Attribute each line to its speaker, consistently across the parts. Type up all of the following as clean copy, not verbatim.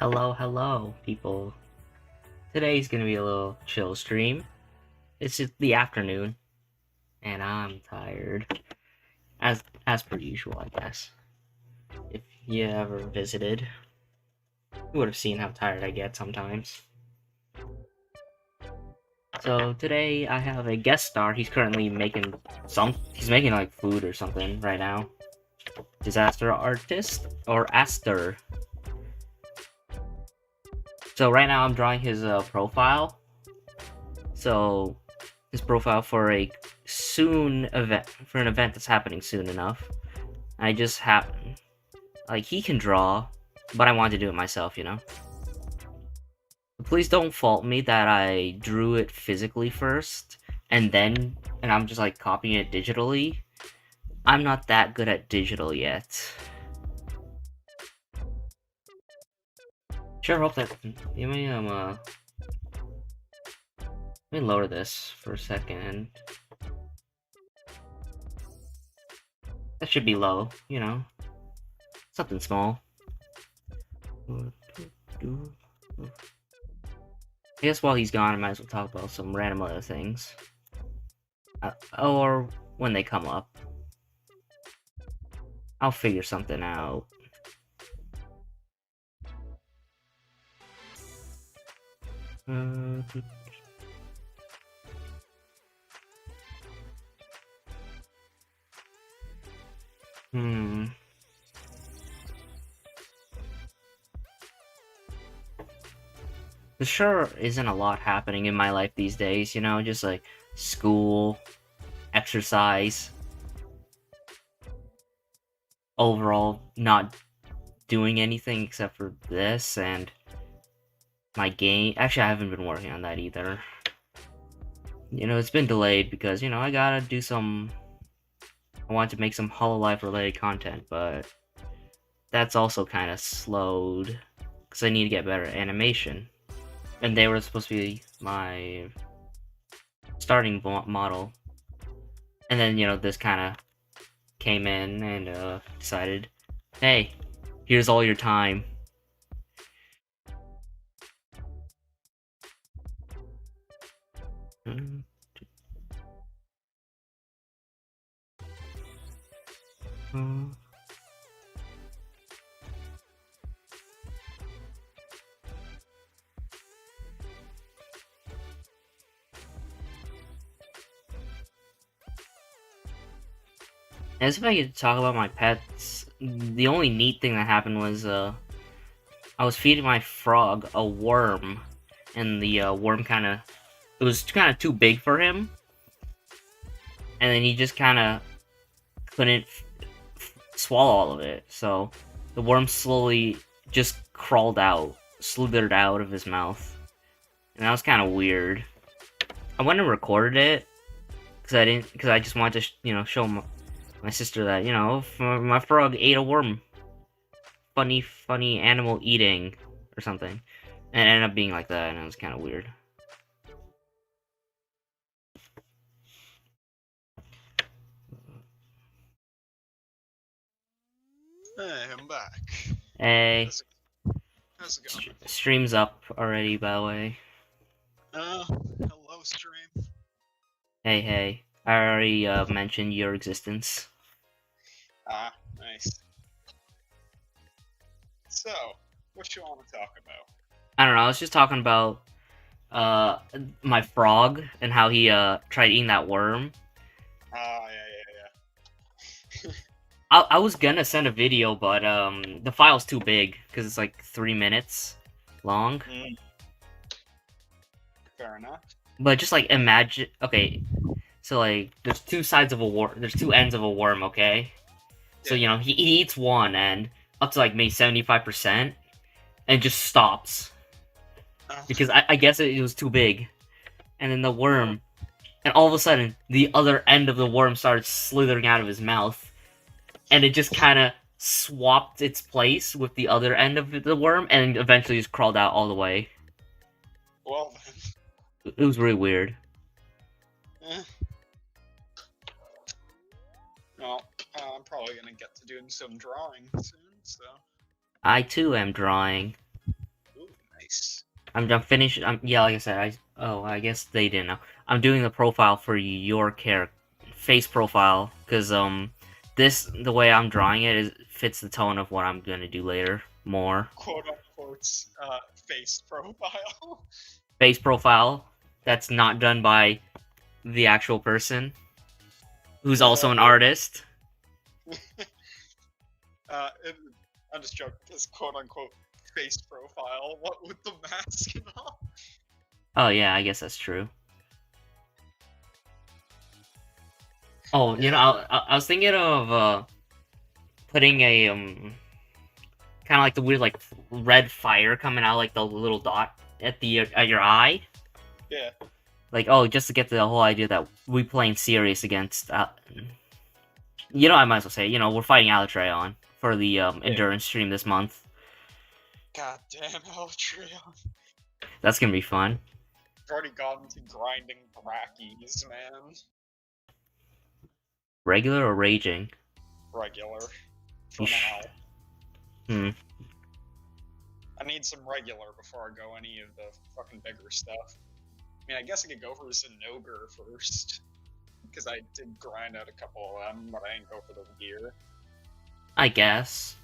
Speaker 1: Hello, people. Today's gonna be a little chill stream. It's just the afternoon, and I'm tired, as per usual, I guess. If you ever visited, you would have seen how tired I get sometimes. So today I have a guest star. He's currently making He's making like food or something right now. Disaster artist or Aster. So right now I'm drawing his profile. So his profile for an event that's happening soon enough. I just happen like he can draw, but I want to do it myself, you know. Please don't fault me that I drew it physically first and I'm just like copying it digitally. I'm not that good at digital yet. Sure hope that let me lower this for a second. That should be low, you know. Something small. I guess while he's gone, I might as well talk about some random other things. Or when they come up. I'll figure something out. There sure isn't a lot happening in my life these days, you know, just like school, exercise, overall not doing anything except for this and my game. Actually, I haven't been working on that either. You know, it's been delayed because, you know, I gotta do some. I want to make some Hololive related content, but that's also kind of slowed because I need to get better animation. And they were supposed to be my starting model. And then, you know, this kind of came in and decided, hey, here's all your time. As if I could talk about my pets, the only neat thing that happened was I was feeding my frog a worm, and the worm it was kind of too big for him, and then he just kind of couldn't swallow all of it. So the worm slowly just slithered out of his mouth, and that was kind of weird. I went and recorded it because I just wanted to you know show my sister that, you know, my frog ate a worm. Funny animal eating or something. And it ended up being like that, and it was kind of weird.
Speaker 2: Hey, I'm back.
Speaker 1: Hey.
Speaker 2: How's it going?
Speaker 1: Stream's up already, by the way.
Speaker 2: Hello, stream.
Speaker 1: Hey. I already mentioned your existence.
Speaker 2: Ah, nice. So, what you want to talk about?
Speaker 1: I don't know, I was just talking about my frog and how he tried eating that worm.
Speaker 2: Yeah.
Speaker 1: I was gonna send a video, but the file's too big because it's like 3 minutes long.
Speaker 2: Fair enough.
Speaker 1: But just like imagine, okay, so like there's two sides of a worm, there's two ends of a worm, okay? So you know he eats one end up to like maybe 75%, and just stops because I guess it was too big, and then the worm, and all of a sudden the other end of the worm started slithering out of his mouth, and it just kind of swapped its place with the other end of the worm, and eventually just crawled out all the way.
Speaker 2: Well
Speaker 1: then, it was really weird.
Speaker 2: Well, I'm probably gonna get to doing some drawing soon, so.
Speaker 1: I too am drawing.
Speaker 2: face.
Speaker 1: I'm finished. Yeah, like I said, I guess they didn't know. I'm doing the profile for your character, face profile, because the way I'm drawing it fits the tone of what I'm gonna do later more.
Speaker 2: Quote unquote face profile.
Speaker 1: Face profile that's not done by the actual person, who's also an artist.
Speaker 2: It, I'm just joking. This quote unquote face profile. What with the mask and all?
Speaker 1: Oh yeah, I guess that's true. Oh, you know, I was thinking of putting a kind of like the weird like red fire coming out like the little dot at your eye.
Speaker 2: Yeah.
Speaker 1: Like, oh, just to get the whole idea that we playing serious against you know, I might as well say, you know, we're fighting Alatreon for the endurance stream this month.
Speaker 2: God damn, Eltreon.
Speaker 1: That's gonna be fun.
Speaker 2: I've already gotten to grinding brackies, man.
Speaker 1: Regular or raging?
Speaker 2: Regular. For
Speaker 1: Yeesh.
Speaker 2: now. I need some regular before I go any of the fucking bigger stuff. I mean, I guess I could go for Zinogre first. Because I did grind out a couple of them, but I didn't go for the gear.
Speaker 1: I guess.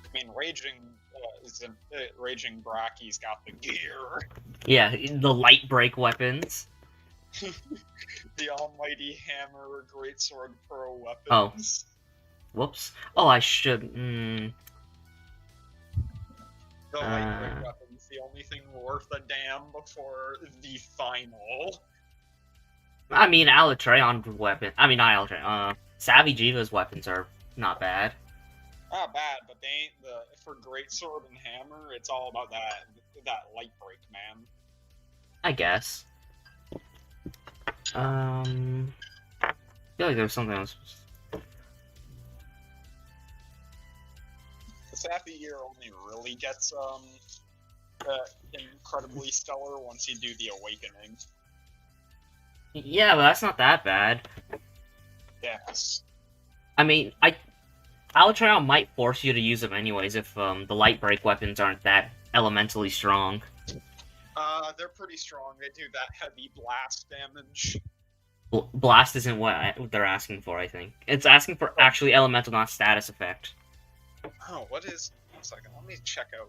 Speaker 2: I mean, Raging Bracky's got the gear.
Speaker 1: Yeah, the light break weapons.
Speaker 2: The Almighty Hammer, Greatsword Pro weapons.
Speaker 1: Oh. Whoops. Oh, I should.
Speaker 2: The light break weapons, the only thing worth a damn before the final.
Speaker 1: I mean, Alatreon's weapon. I mean, not Alatreon. Savvy Jiva's weapons are not bad.
Speaker 2: Not bad, but they ain't for Greatsword and Hammer. It's all about that light break, man.
Speaker 1: I guess. I feel like there was something else.
Speaker 2: The Sappy year only really gets incredibly stellar once you do the Awakening.
Speaker 1: Yeah, but that's not that bad.
Speaker 2: Yes.
Speaker 1: I mean, Alatreon might force you to use them anyways if the light break weapons aren't that elementally strong.
Speaker 2: They're pretty strong. They do that heavy blast damage.
Speaker 1: Blast isn't what they're asking for, I think. It's asking for actually elemental, not status effect.
Speaker 2: Oh, what is... 1 second, let me check out...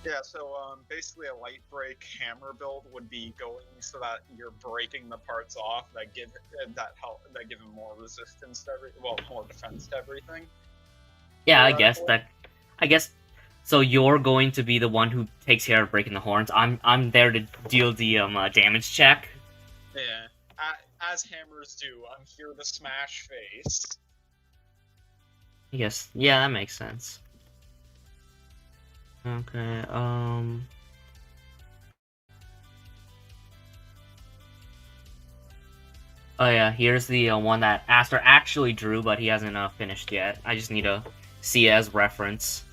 Speaker 2: Yeah, so basically a light break hammer build would be going so that you're breaking the parts off that give them more resistance to more defense to everything.
Speaker 1: Yeah, I guess. So you're going to be the one who takes care of breaking the horns. I'm there to deal the damage check.
Speaker 2: Yeah, as hammers do. I'm here to smash face.
Speaker 1: Yes, yeah, that makes sense. Okay, Oh yeah, here's the one that Aster actually drew, but he hasn't finished yet. I just need to see it as reference.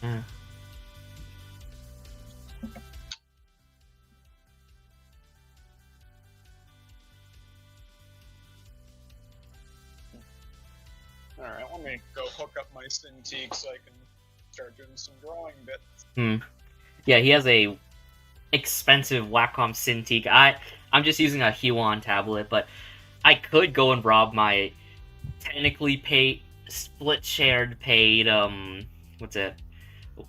Speaker 1: Yeah.
Speaker 2: Alright, let me go hook up my Cintiq so I can start doing some drawing bits.
Speaker 1: Yeah, he has a expensive Wacom Cintiq. I'm just using a Huon tablet, but I could go and rob my technically paid, split-shared paid,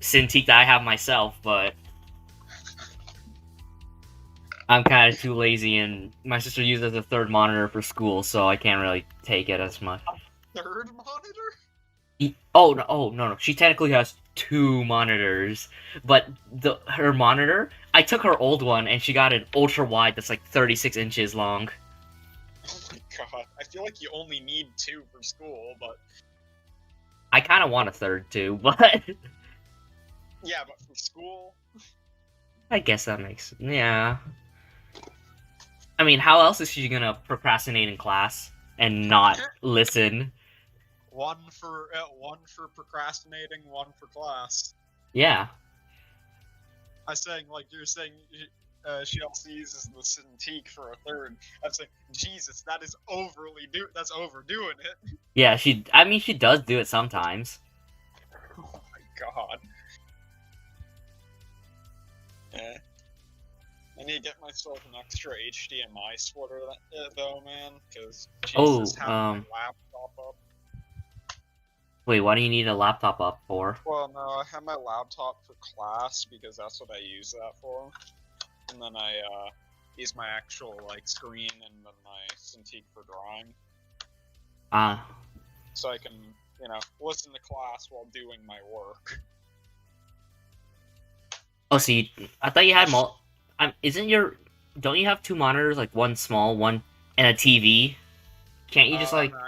Speaker 1: Cintiq that I have myself, but I'm kind of too lazy, and my sister uses a third monitor for school, so I can't really take it as much.
Speaker 2: Third monitor?
Speaker 1: Oh no! She technically has 2 monitors, but her monitor, I took her old one, and she got an ultra wide that's like 36 inches long.
Speaker 2: Oh my god! I feel like you only need 2 for school, but
Speaker 1: I kind of want a third too, but
Speaker 2: yeah, but for school,
Speaker 1: I guess that makes yeah. I mean, how else is she gonna procrastinate in class and not listen?
Speaker 2: One for procrastinating, one for class.
Speaker 1: Yeah.
Speaker 2: I'm saying, like, you're saying she also uses the Cintiq for a third. I'm saying, Jesus, that's overdoing it.
Speaker 1: Yeah, I mean, she does do it sometimes.
Speaker 2: Oh my god. Yeah. I need to get myself an extra HDMI splitter, though, man, because Jesus, having my laptop up.
Speaker 1: Wait, what do you need a laptop up for?
Speaker 2: Well, no, I have my laptop for class, because that's what I use that for. And then I, use my actual, like, screen and then my Cintiq for drawing. So I can, you know, listen to class while doing my work.
Speaker 1: Oh, see, I thought you had don't you have two monitors, like one small, one, and a TV? Can't you just, like...
Speaker 2: No,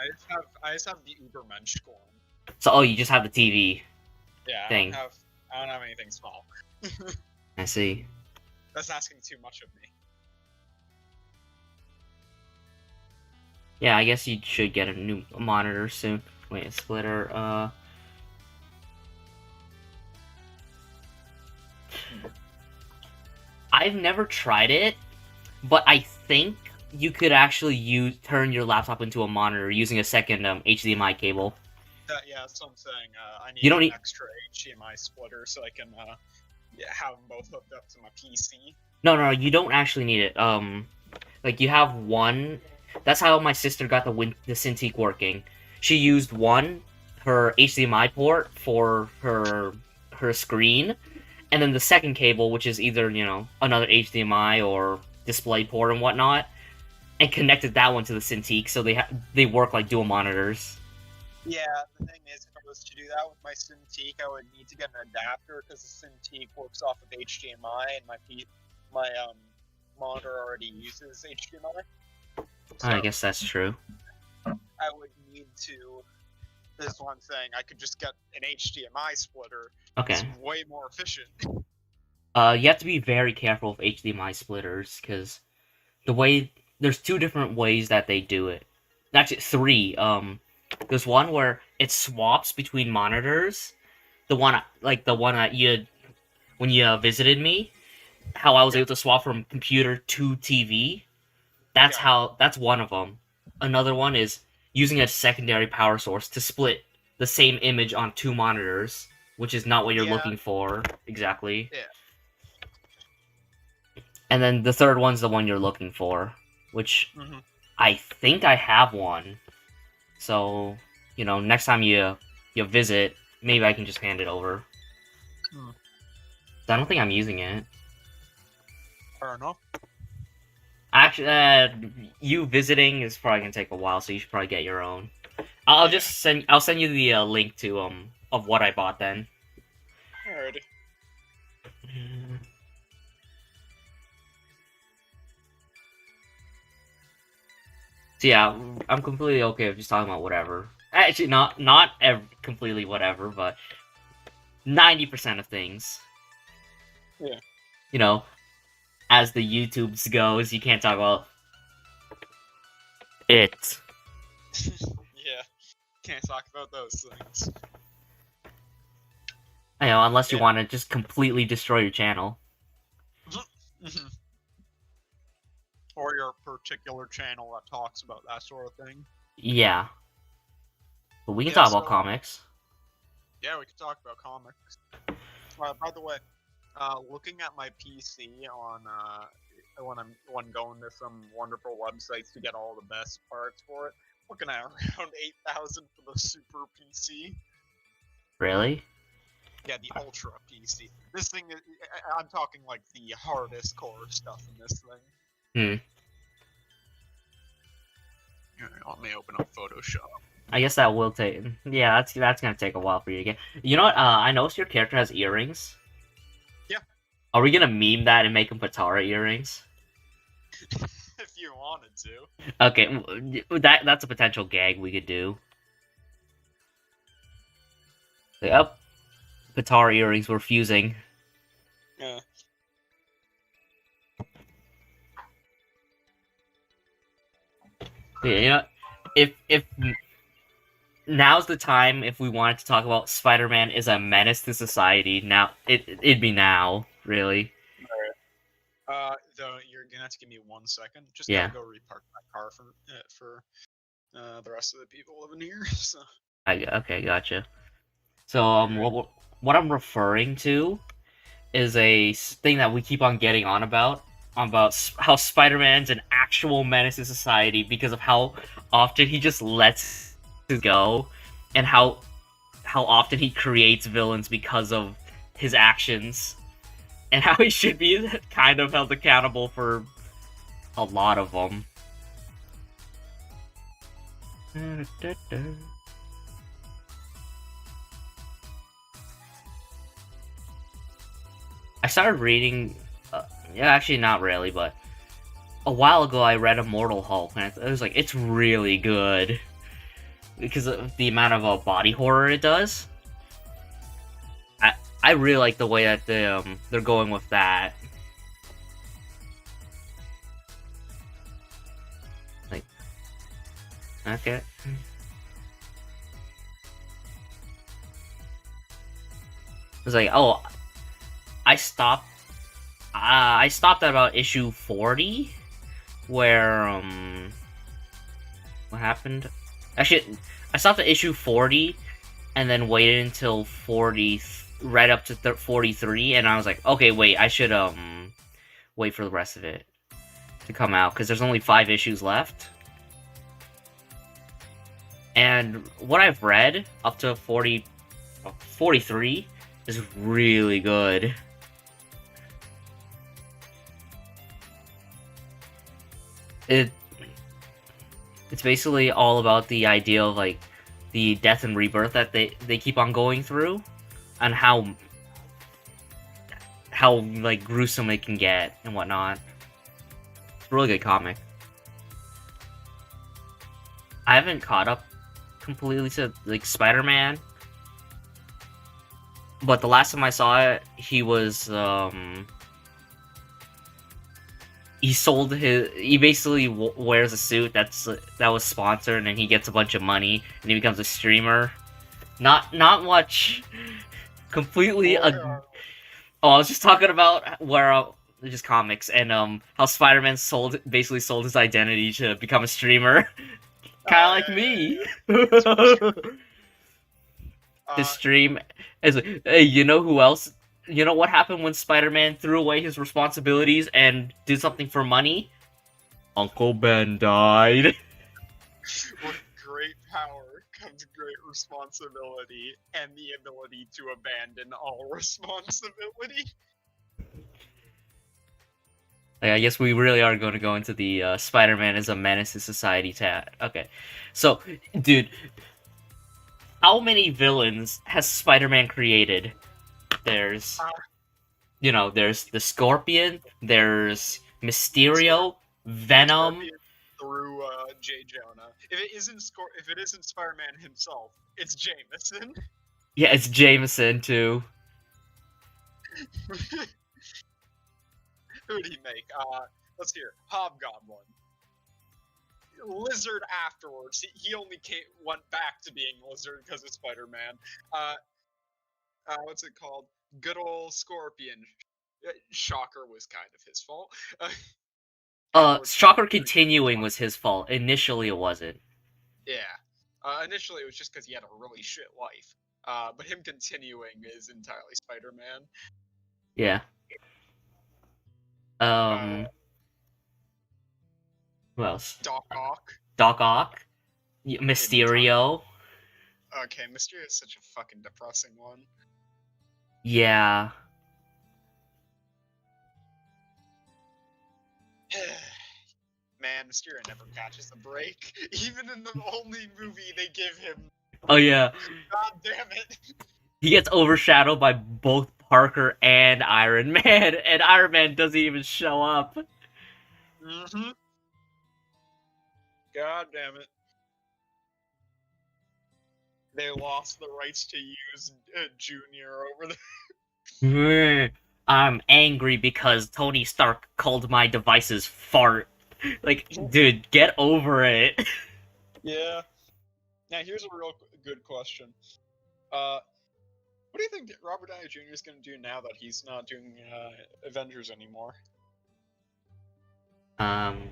Speaker 2: I just have the Ubermensch one.
Speaker 1: So, oh, you just have the TV
Speaker 2: Yeah,
Speaker 1: thing.
Speaker 2: I don't have anything small.
Speaker 1: I see.
Speaker 2: That's asking too much of me.
Speaker 1: Yeah, I guess you should get a new monitor soon. Wait, a splitter, I've never tried it, but I think you could actually turn your laptop into a monitor using a second HDMI cable.
Speaker 2: Yeah, that's what I'm saying. I need an extra HDMI splitter so I can have them both hooked up to my PC.
Speaker 1: No, you don't actually need it. Like, you have one. That's how my sister got the Cintiq working. She used her HDMI port for her screen, and then the second cable, which is either, you know, another HDMI or display port and whatnot, and connected that one to the Cintiq, so they work like dual monitors.
Speaker 2: Yeah, the thing is, if I was to do that with my Cintiq, I would need to get an adapter because the Cintiq works off of HDMI, and my monitor already uses HDMI.
Speaker 1: So I guess that's true.
Speaker 2: I would need to. This is one thing. I could just get an HDMI splitter.
Speaker 1: Okay.
Speaker 2: It's way more efficient.
Speaker 1: You have to be very careful with HDMI splitters because there's two different ways that they do it. Actually, three. There's one where it swaps between monitors. The one that you when you visited me, how I was able to swap from computer to TV. That's one of them. Another one is using a secondary power source to split the same image on two monitors, which is not what you're looking for exactly.
Speaker 2: Yeah.
Speaker 1: And then the third one's the one you're looking for, which I think I have one. So, you know, next time you visit, maybe I can just hand it over. I don't think I'm using it.
Speaker 2: Fair enough.
Speaker 1: Actually, you visiting is probably gonna take a while, so you should probably get your own. I'll send you the link to of what I bought then.
Speaker 2: Alrighty.
Speaker 1: So yeah, I'm completely okay with just talking about whatever. Actually, not completely whatever, but 90% of things.
Speaker 2: Yeah.
Speaker 1: You know, as the YouTubes goes, you can't talk about it.
Speaker 2: Yeah, can't talk about those things.
Speaker 1: You know, unless you want to just completely destroy your channel.
Speaker 2: Or your particular channel that talks about that sort of thing.
Speaker 1: Yeah. But we can talk about comics.
Speaker 2: Yeah, we can talk about comics. By the way, looking at my PC on when going to some wonderful websites to get all the best parts for it, looking at around 8,000 for the Super PC.
Speaker 1: Really?
Speaker 2: Yeah, the Ultra PC. This thing, I'm talking like the hardest core stuff in this thing. Let me open up Photoshop.
Speaker 1: I guess that will take. Yeah, that's gonna take a while for you to get. You know what? I noticed your character has earrings.
Speaker 2: Yeah.
Speaker 1: Are we gonna meme that and make him Patara earrings?
Speaker 2: If you wanted to.
Speaker 1: Okay, that's a potential gag we could do. Yep. Patara earrings were fusing.
Speaker 2: Yeah.
Speaker 1: Yeah, you know, if now's the time if we wanted to talk about Spider-Man is a menace to society. Now it'd be now, really.
Speaker 2: Though you're gonna have to give me 1 second. Just gotta
Speaker 1: Yeah.
Speaker 2: go repark my car for the rest of the people living here. So
Speaker 1: Okay, gotcha. So
Speaker 2: alright.
Speaker 1: what I'm referring to is thing that we keep on getting on about how Spider-Man's an actual menace to society because of how often he just lets it go, and how often he creates villains because of his actions, and how he should be kind of held accountable for a lot of them. I started reading. Yeah, actually, not really, but a while ago I read Immortal Hulk, and it was like it's really good because of the amount of body horror it does. I I really like the way that they're going with that. Like, okay, it's like, oh, I stopped. I stopped at about issue 40, where what happened? Actually, I stopped at issue 40, and then waited until 40, right up to 43, and I was like, okay, wait, I should wait for the rest of it to come out because there's only 5 issues left. And what I've read up to 43 is really good. It it's basically all about the idea of like the death and rebirth that they keep on going through, and how like gruesome it can get and whatnot. It's a really good comic. I haven't caught up completely to like Spider-Man, but the last time I saw it, he basically wears a suit that was sponsored, and he gets a bunch of money, and he becomes a streamer. Not much. Completely. Oh, I was just talking about where just comics and how Spider-Man basically sold his identity to become a streamer, kind of like me. To stream as like, hey, you know who else? You know what happened when Spider-Man threw away his responsibilities and did something for money? Uncle Ben died.
Speaker 2: With great power comes great responsibility and the ability to abandon all responsibility.
Speaker 1: Like, I guess we really are going to go into the Spider-Man as a menace to society tat. Okay, so, dude, how many villains has Spider-Man created? There's, there's the Scorpion, there's Mysterio, Venom.
Speaker 2: Scorpion through J. Jonah. If it isn't Spider-Man himself, it's Jameson.
Speaker 1: Yeah, it's Jameson too.
Speaker 2: Who did he make? Let's hear. Hobgoblin. Lizard afterwards. He only went back to being Lizard because of Spider-Man. What's it called? Good old Scorpion. Shocker was kind of his fault.
Speaker 1: Shocker continuing was his fault. Initially, it wasn't.
Speaker 2: Yeah. Initially, it was just because he had a really shit life. But him continuing is entirely Spider-Man.
Speaker 1: Yeah. Who else?
Speaker 2: Doc Ock.
Speaker 1: Doc Ock. Mysterio.
Speaker 2: Okay, Mysterio is such a fucking depressing one.
Speaker 1: Yeah.
Speaker 2: Man, Mysterio never catches a break. Even in the only movie they give him.
Speaker 1: Oh yeah.
Speaker 2: God damn it.
Speaker 1: He gets overshadowed by both Parker and Iron Man, and Iron Man doesn't even show up.
Speaker 2: Mm-hmm. God damn it. They lost the rights to use Junior over
Speaker 1: the. I'm angry because Tony Stark called my devices fart. Like, dude, get over it.
Speaker 2: Yeah. Now, here's a real good question. What do you think Robert Downey Jr. is going to do now that he's not doing Avengers anymore?
Speaker 1: Um,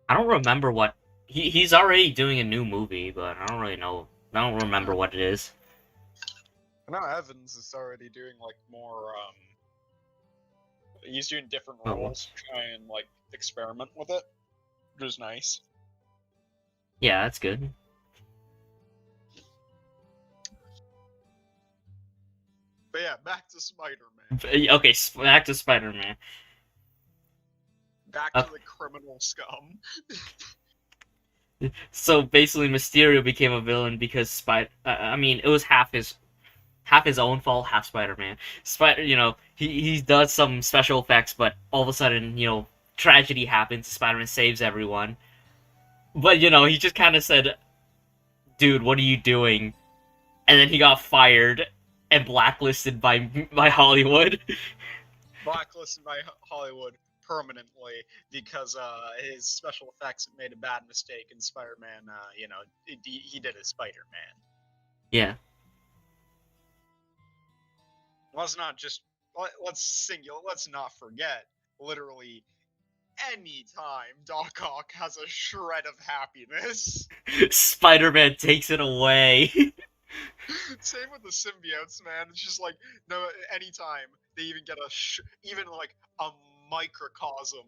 Speaker 1: I don't remember what he's already doing a new movie, but I don't really know. I don't remember what it is.
Speaker 2: I know Evans is already doing like more. He's doing different
Speaker 1: Oh,
Speaker 2: roles to try and like experiment with it, which is nice.
Speaker 1: yeah, that's good.
Speaker 2: But yeah, back to Spider-Man.
Speaker 1: Okay, back to Spider-Man.
Speaker 2: Back to the criminal scum.
Speaker 1: So basically, Mysterio became a villain because I mean, it was half his own fault, half Spider-Man. He does some special effects, but all of a sudden, tragedy happens. Spider-Man saves everyone, but he just kind of said, "Dude, what are you doing?" And then he got fired and blacklisted by Hollywood.
Speaker 2: Blacklisted by Hollywood permanently because his special effects made a bad mistake in Spider-Man. He did a Spider-Man.
Speaker 1: Yeah.
Speaker 2: Let's not forget. Literally, any time Doc Ock has a shred of happiness.
Speaker 1: Spider-Man takes it away.
Speaker 2: Same with the symbiotes, man. It's just like no, anytime they even get even like a microcosm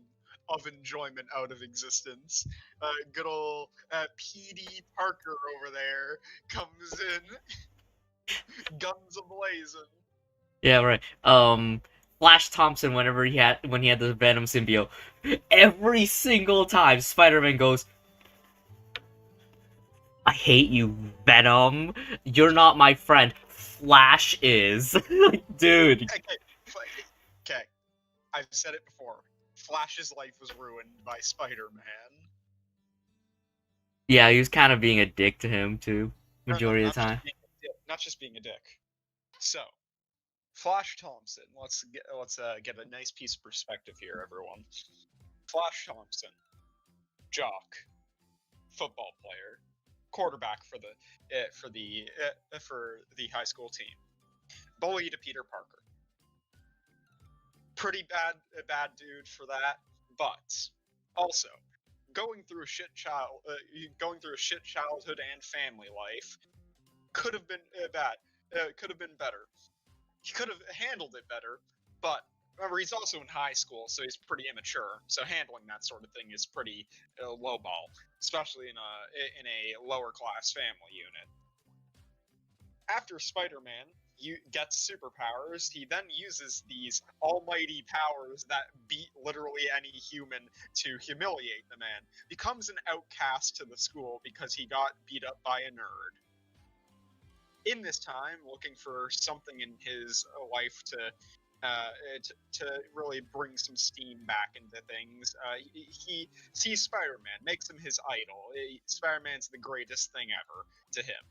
Speaker 2: of enjoyment out of existence. Good old PD Parker over there comes in, guns ablazing.
Speaker 1: Yeah, right. Flash Thompson, when he had the Venom symbiote, every single time Spider-Man goes, "I hate you, Venom. You're not my friend. Flash is." Like, dude.
Speaker 2: Okay, I've said it before. Flash's life was ruined by Spider-Man.
Speaker 1: Yeah, he was kind of being a dick to him too, majority of the time.
Speaker 2: Not just being a dick. So, Flash Thompson. Let's get a nice piece of perspective here, everyone. Flash Thompson, jock, football player, quarterback for the high school team, bully to Peter Parker. Pretty bad dude for that, but also going through a shit childhood and family life could have been bad. Could have been better. He could have handled it better, but remember, he's also in high school, so he's pretty immature. So handling that sort of thing is pretty lowball, especially in a lower class family unit. After Spider-Man gets superpowers, he then uses these almighty powers that beat literally any human to humiliate the man. Becomes an outcast to the school because he got beat up by a nerd. In this time, looking for something in his life to really bring some steam back into things, he sees Spider-Man, makes him his idol. Spider-Man's the greatest thing ever to him.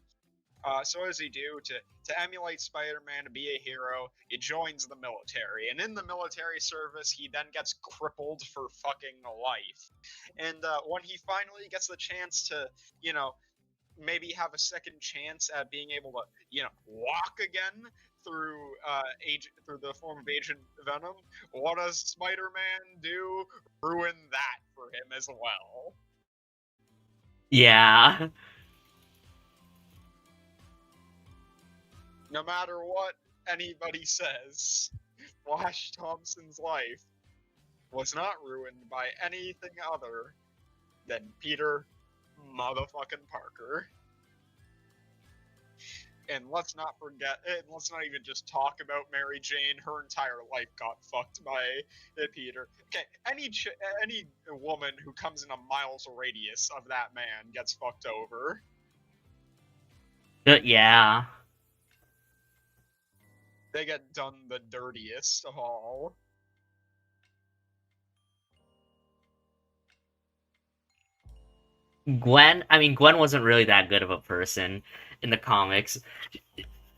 Speaker 2: So what does he do to emulate Spider-Man, to be a hero? He joins the military, and in the military service, he then gets crippled for fucking life. And when he finally gets the chance to, maybe have a second chance at being able to, walk again through through the form of Agent Venom, what does Spider-Man do? Ruin that for him as well.
Speaker 1: Yeah.
Speaker 2: No matter what anybody says, Flash Thompson's life was not ruined by anything other than Peter motherfucking Parker. And let's not forget, and let's not even just talk about Mary Jane. Her entire life got fucked by Peter. Okay, any woman who comes in a mile's radius of that man gets fucked over.
Speaker 1: Yeah.
Speaker 2: They get done the dirtiest of all.
Speaker 1: Gwen wasn't really that good of a person in the comics.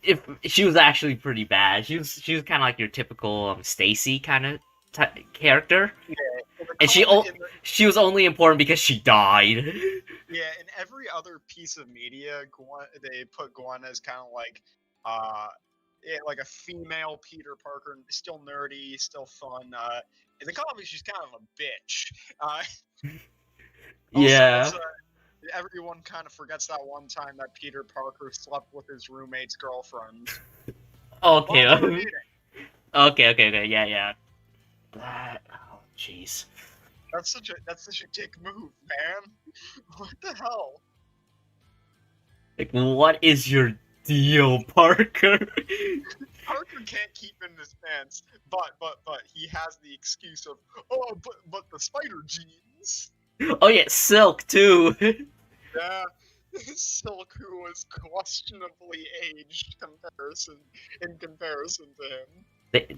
Speaker 1: If she was actually pretty bad, she was kind of like your typical Stacy kind of character.
Speaker 2: Yeah,
Speaker 1: And she was only important because she died.
Speaker 2: Yeah, in every other piece of media, they put Gwen as kind of like, like a female Peter Parker, still nerdy, still fun. In the comics, she's kind of a bitch. Also,
Speaker 1: Yeah.
Speaker 2: everyone kind of forgets that one time that Peter Parker slept with his roommate's girlfriend.
Speaker 1: Okay.
Speaker 2: While they were dating.
Speaker 1: Okay. Yeah. Oh, jeez.
Speaker 2: That's such a dick move, man. What the hell?
Speaker 1: Like, what is your deal, Parker?
Speaker 2: Parker can't keep in his pants, but he has the excuse of, oh, but the spider genes.
Speaker 1: Oh yeah, Silk too.
Speaker 2: Yeah, Silk, who was questionably aged in comparison to him.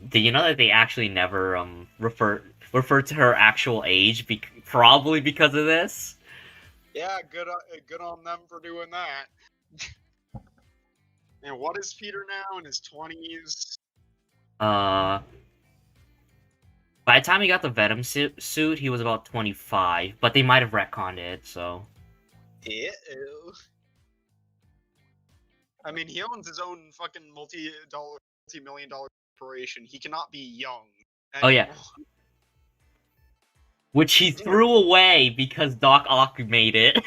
Speaker 1: Do you know that they actually never refer to her actual age? Probably because of this.
Speaker 2: Yeah, good on them for doing that. And what is Peter now in his 20s?
Speaker 1: Uh, by the time he got the Venom suit, he was about 25, but they might have retconned it. So.
Speaker 2: Ew. I mean, he owns his own fucking multi-million-dollar corporation. He cannot be young anymore.
Speaker 1: Oh yeah. Which he threw away because Doc Ock made it.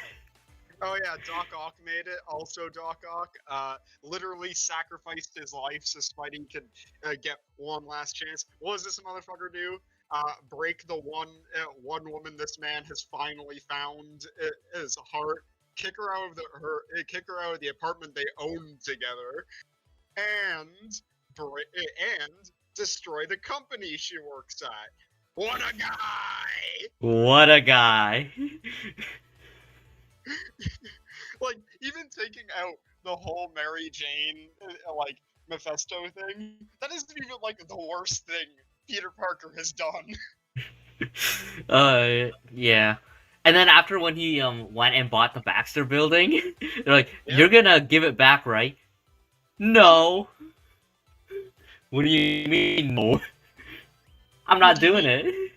Speaker 2: Oh yeah, Doc Ock made it. Also, Doc Ock literally sacrificed his life so Spidey could get one last chance. What does this motherfucker do? Break the one woman this man has finally found his heart. Kick her out of the apartment they own together, and destroy the company she works at. What a guy!
Speaker 1: What a guy.
Speaker 2: Like, even taking out the whole Mary Jane, like, Mephisto thing, that isn't even, like, the worst thing Peter Parker has done.
Speaker 1: Yeah. And then after when he went and bought the Baxter building, they're like,
Speaker 2: Yeah.
Speaker 1: "You're gonna give it back, right?" No. What do you mean, no? I'm not doing it.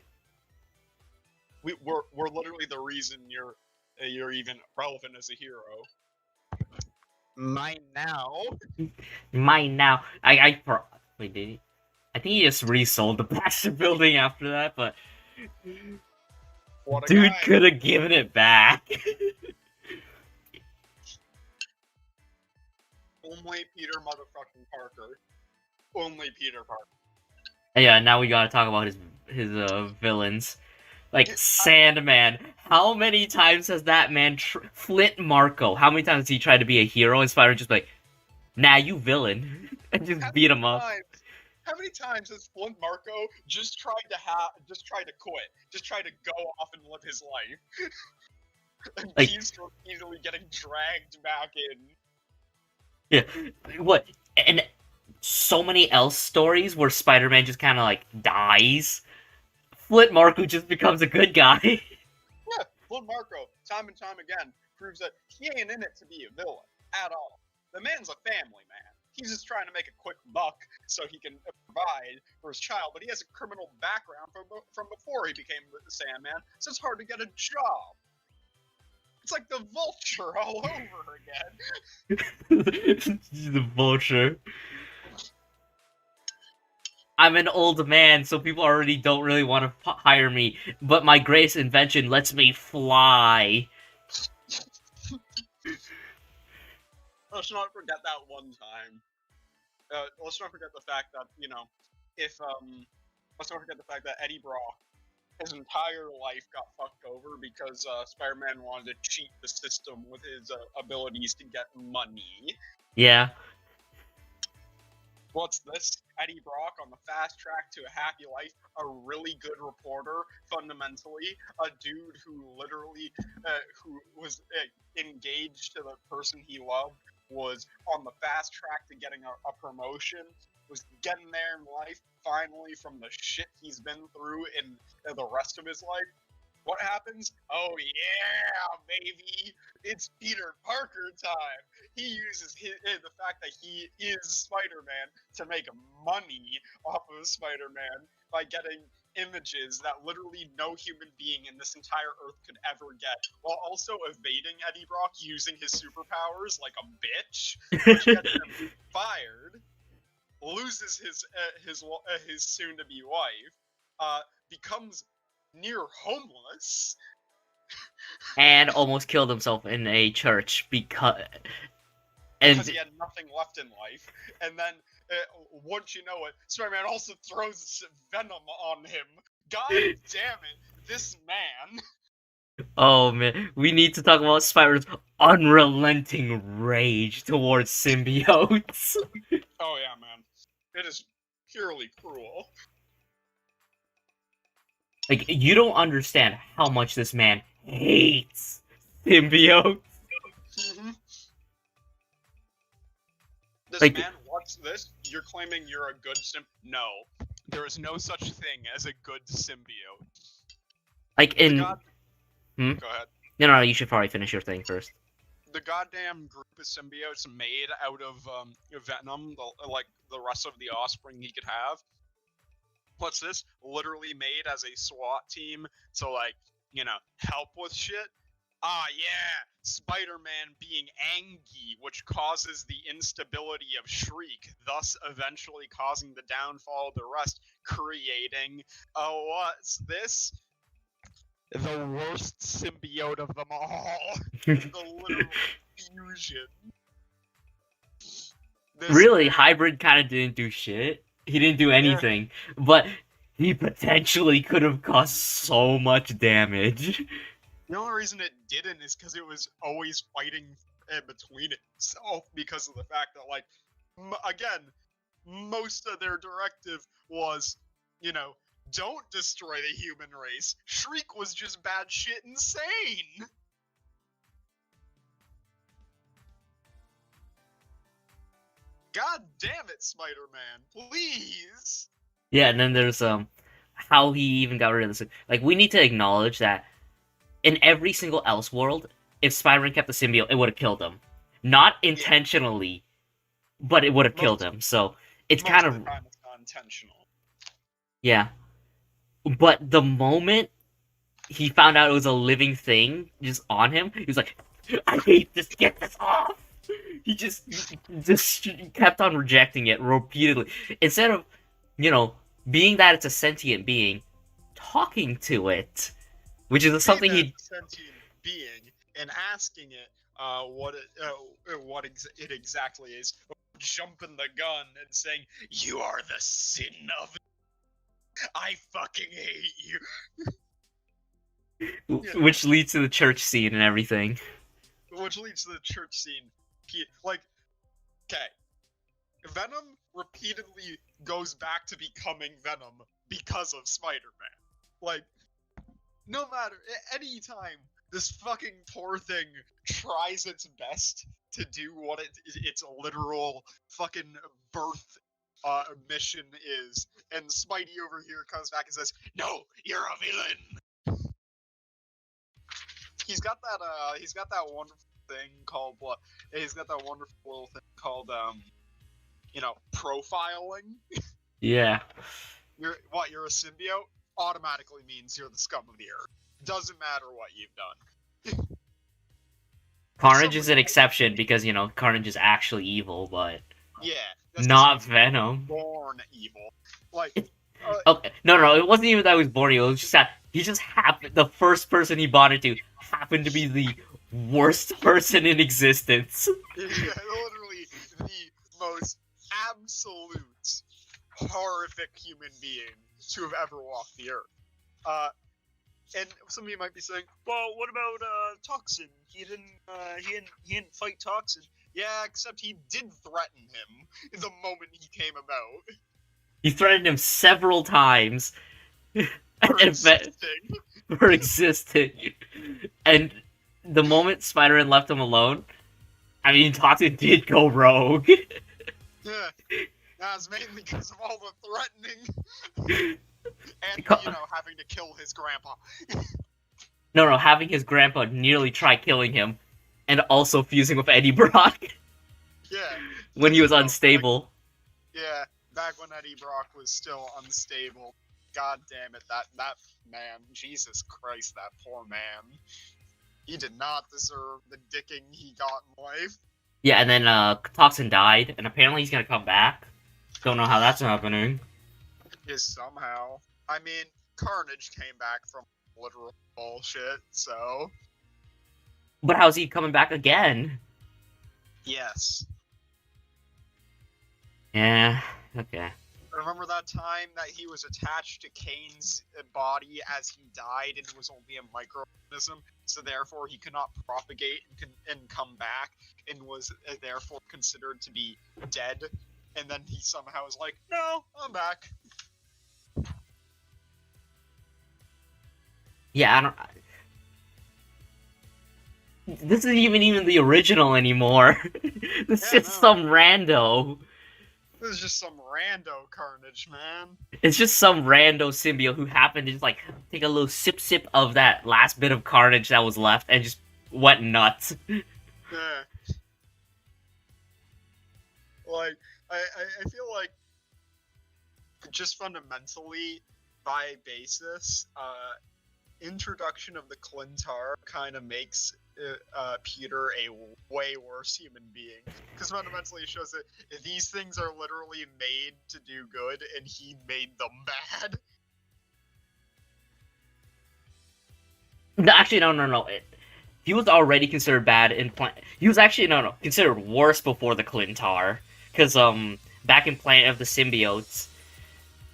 Speaker 2: We're literally the reason you're even relevant as a hero. Mine now.
Speaker 1: Mine now. Wait, did he? I think he just resold the Baxter building after that, but
Speaker 2: What a
Speaker 1: dude
Speaker 2: guy.
Speaker 1: could have given it back.
Speaker 2: Only Peter motherfucking Parker. Only Peter Parker.
Speaker 1: Yeah, now we gotta talk about his villains. Like Sandman. How many times has that man Flint Marco? How many times has he tried to be a hero and Spider just like, nah, you villain, and just beat him up?
Speaker 2: How many times has Flint Marco just tried to quit, just tried to go off and live his life, and
Speaker 1: like,
Speaker 2: he's so easily getting dragged back in?
Speaker 1: Yeah, what? And so many else stories where Spider-Man just kind of like dies. Flint Marco just becomes a good guy.
Speaker 2: Yeah, Flint Marco, time and time again, proves that he ain't in it to be a villain at all. The man's a family man. He's just trying to make a quick buck so he can provide for his child, but he has a criminal background from before he became the Sandman, so it's hard to get a job. It's like the Vulture all over again.
Speaker 1: The Vulture. I'm an old man, so people already don't really want to hire me, but my greatest invention lets me fly.
Speaker 2: Let's not forget that one time. Let's not forget the fact that, let's not forget the fact that Eddie Brock, his entire life got fucked over because Spider-Man wanted to cheat the system with his abilities to get money.
Speaker 1: Yeah.
Speaker 2: What's this? Eddie Brock on the fast track to a happy life, a really good reporter, fundamentally, a dude who literally, who was engaged to the person he loved, was on the fast track to getting a promotion, was getting there in life, finally, from the shit he's been through in the rest of his life. What happens? Oh yeah, baby! It's Peter Parker time! He uses the fact that he is Spider-Man to make money off of Spider-Man by getting images that literally no human being in this entire Earth could ever get, while also evading Eddie Brock using his superpowers like a bitch, which gets him fired, loses his soon-to-be wife, becomes near homeless,
Speaker 1: and almost killed himself in a church because
Speaker 2: he had nothing left in life, and then once you know it, Spider-Man also throws venom on him. God damn it, this man.
Speaker 1: Oh man, we need to talk about Spider's unrelenting rage towards symbiotes.
Speaker 2: Oh yeah, man. It is purely cruel.
Speaker 1: Like, you don't understand how much this man hates symbiotes.
Speaker 2: Mm-hmm. This
Speaker 1: Like,
Speaker 2: man wants this. You're claiming you're a good No. There is no such thing as a good symbiote.
Speaker 1: like in...
Speaker 2: Go ahead.
Speaker 1: No, you should probably finish your thing first.
Speaker 2: The goddamn group of symbiotes made out of Venom, like the rest of the offspring he could have. What's this? Literally made as a SWAT team to, like, you know, help with shit. Ah, yeah, Spider-Man being angry, which causes the instability of Shriek, thus eventually causing the downfall of the rest, creating, what's this? The worst symbiote of them all. The literal fusion.
Speaker 1: Really, Hybrid kind of didn't do shit. He didn't do anything, but he potentially could have caused so much damage.
Speaker 2: The only reason it didn't is because it was always fighting between itself, because of the fact that, like, again, most of their directive was, you know, don't destroy the human race. Shriek was just bad shit insane. God damn it, Spider-Man, please.
Speaker 1: Yeah, and then there's how he even got rid of this. Like, we need to acknowledge that in every single Elseworld, if Spider-Man kept the symbiote, it would have killed him. Not intentionally, but it would have killed him. So it's kind of...
Speaker 2: not intentional.
Speaker 1: Yeah. But the moment he found out it was a living thing just on him, he was like, I hate this, get this off! He just kept on rejecting it repeatedly. Instead of, you know, being that it's a sentient being, talking to it. Which is something he...
Speaker 2: sentient being, and asking it what it exactly is, jumping the gun and saying, "You are the sin of... I fucking hate you."
Speaker 1: Which leads to the church scene and everything.
Speaker 2: Which leads to the church scene. Like, okay, Venom repeatedly goes back to becoming Venom because of Spider-Man. Like, no matter, any time this fucking poor thing tries its best to do what its literal fucking birth mission is, and Spidey over here comes back and says, "No, you're a villain." He's got that wonderful thing called what? He's got that wonderful little thing called you know, profiling.
Speaker 1: Yeah.
Speaker 2: You're a symbiote? Automatically means you're the scum of the earth. Doesn't matter what you've done.
Speaker 1: Carnage is an exception because, you know, Carnage is actually evil, but...
Speaker 2: Yeah.
Speaker 1: Not Venom.
Speaker 2: Born evil. Like...
Speaker 1: okay. No, it wasn't even that he was born evil, it was just that he just happened... The first person he bonded to happened to be the worst person in existence.
Speaker 2: Yeah, literally the most absolute horrific human being to have ever walked the earth. And some of you might be saying, "Well, what about Toxin? He didn't fight Toxin." Yeah, except he did threaten him the moment he came about.
Speaker 1: He threatened him several times. For existing. And the moment Spider-Man left him alone, I mean, Toxin did go rogue.
Speaker 2: Yeah, that's mainly because of all the threatening. And, you know, having to kill his grandpa.
Speaker 1: No, having his grandpa nearly try killing him, and also fusing with Eddie Brock.
Speaker 2: Yeah.
Speaker 1: When he was unstable.
Speaker 2: Yeah, back when Eddie Brock was still unstable. God damn it, that man, Jesus Christ, that poor man. He did not deserve the dicking he got in life.
Speaker 1: Yeah, and then Toxin died, and apparently he's gonna come back. Don't know how that's happening.
Speaker 2: Is somehow. I mean, Carnage came back from literal bullshit, so.
Speaker 1: But how's he coming back again?
Speaker 2: Yes.
Speaker 1: Yeah, okay.
Speaker 2: Remember that time that he was attached to Kane's body as he died and was only a microorganism, so therefore he could not propagate and come back, and was therefore considered to be dead, and then he somehow was like, no, I'm back.
Speaker 1: Yeah, I don't... This isn't even the original anymore. This is just some rando.
Speaker 2: This is just some rando Carnage, man.
Speaker 1: It's just some rando symbiote who happened to just, like, take a little sip of that last bit of Carnage that was left and just went nuts.
Speaker 2: Yeah. Like, I feel like just fundamentally, by basis, introduction of the Clintar kind of makes Peter a way worse human being, because fundamentally it shows that these things are literally made to do good, and he made them bad.
Speaker 1: No, actually, no. He was already considered bad in He was actually considered worse before the Clintar, because back in Planet of the Symbiotes,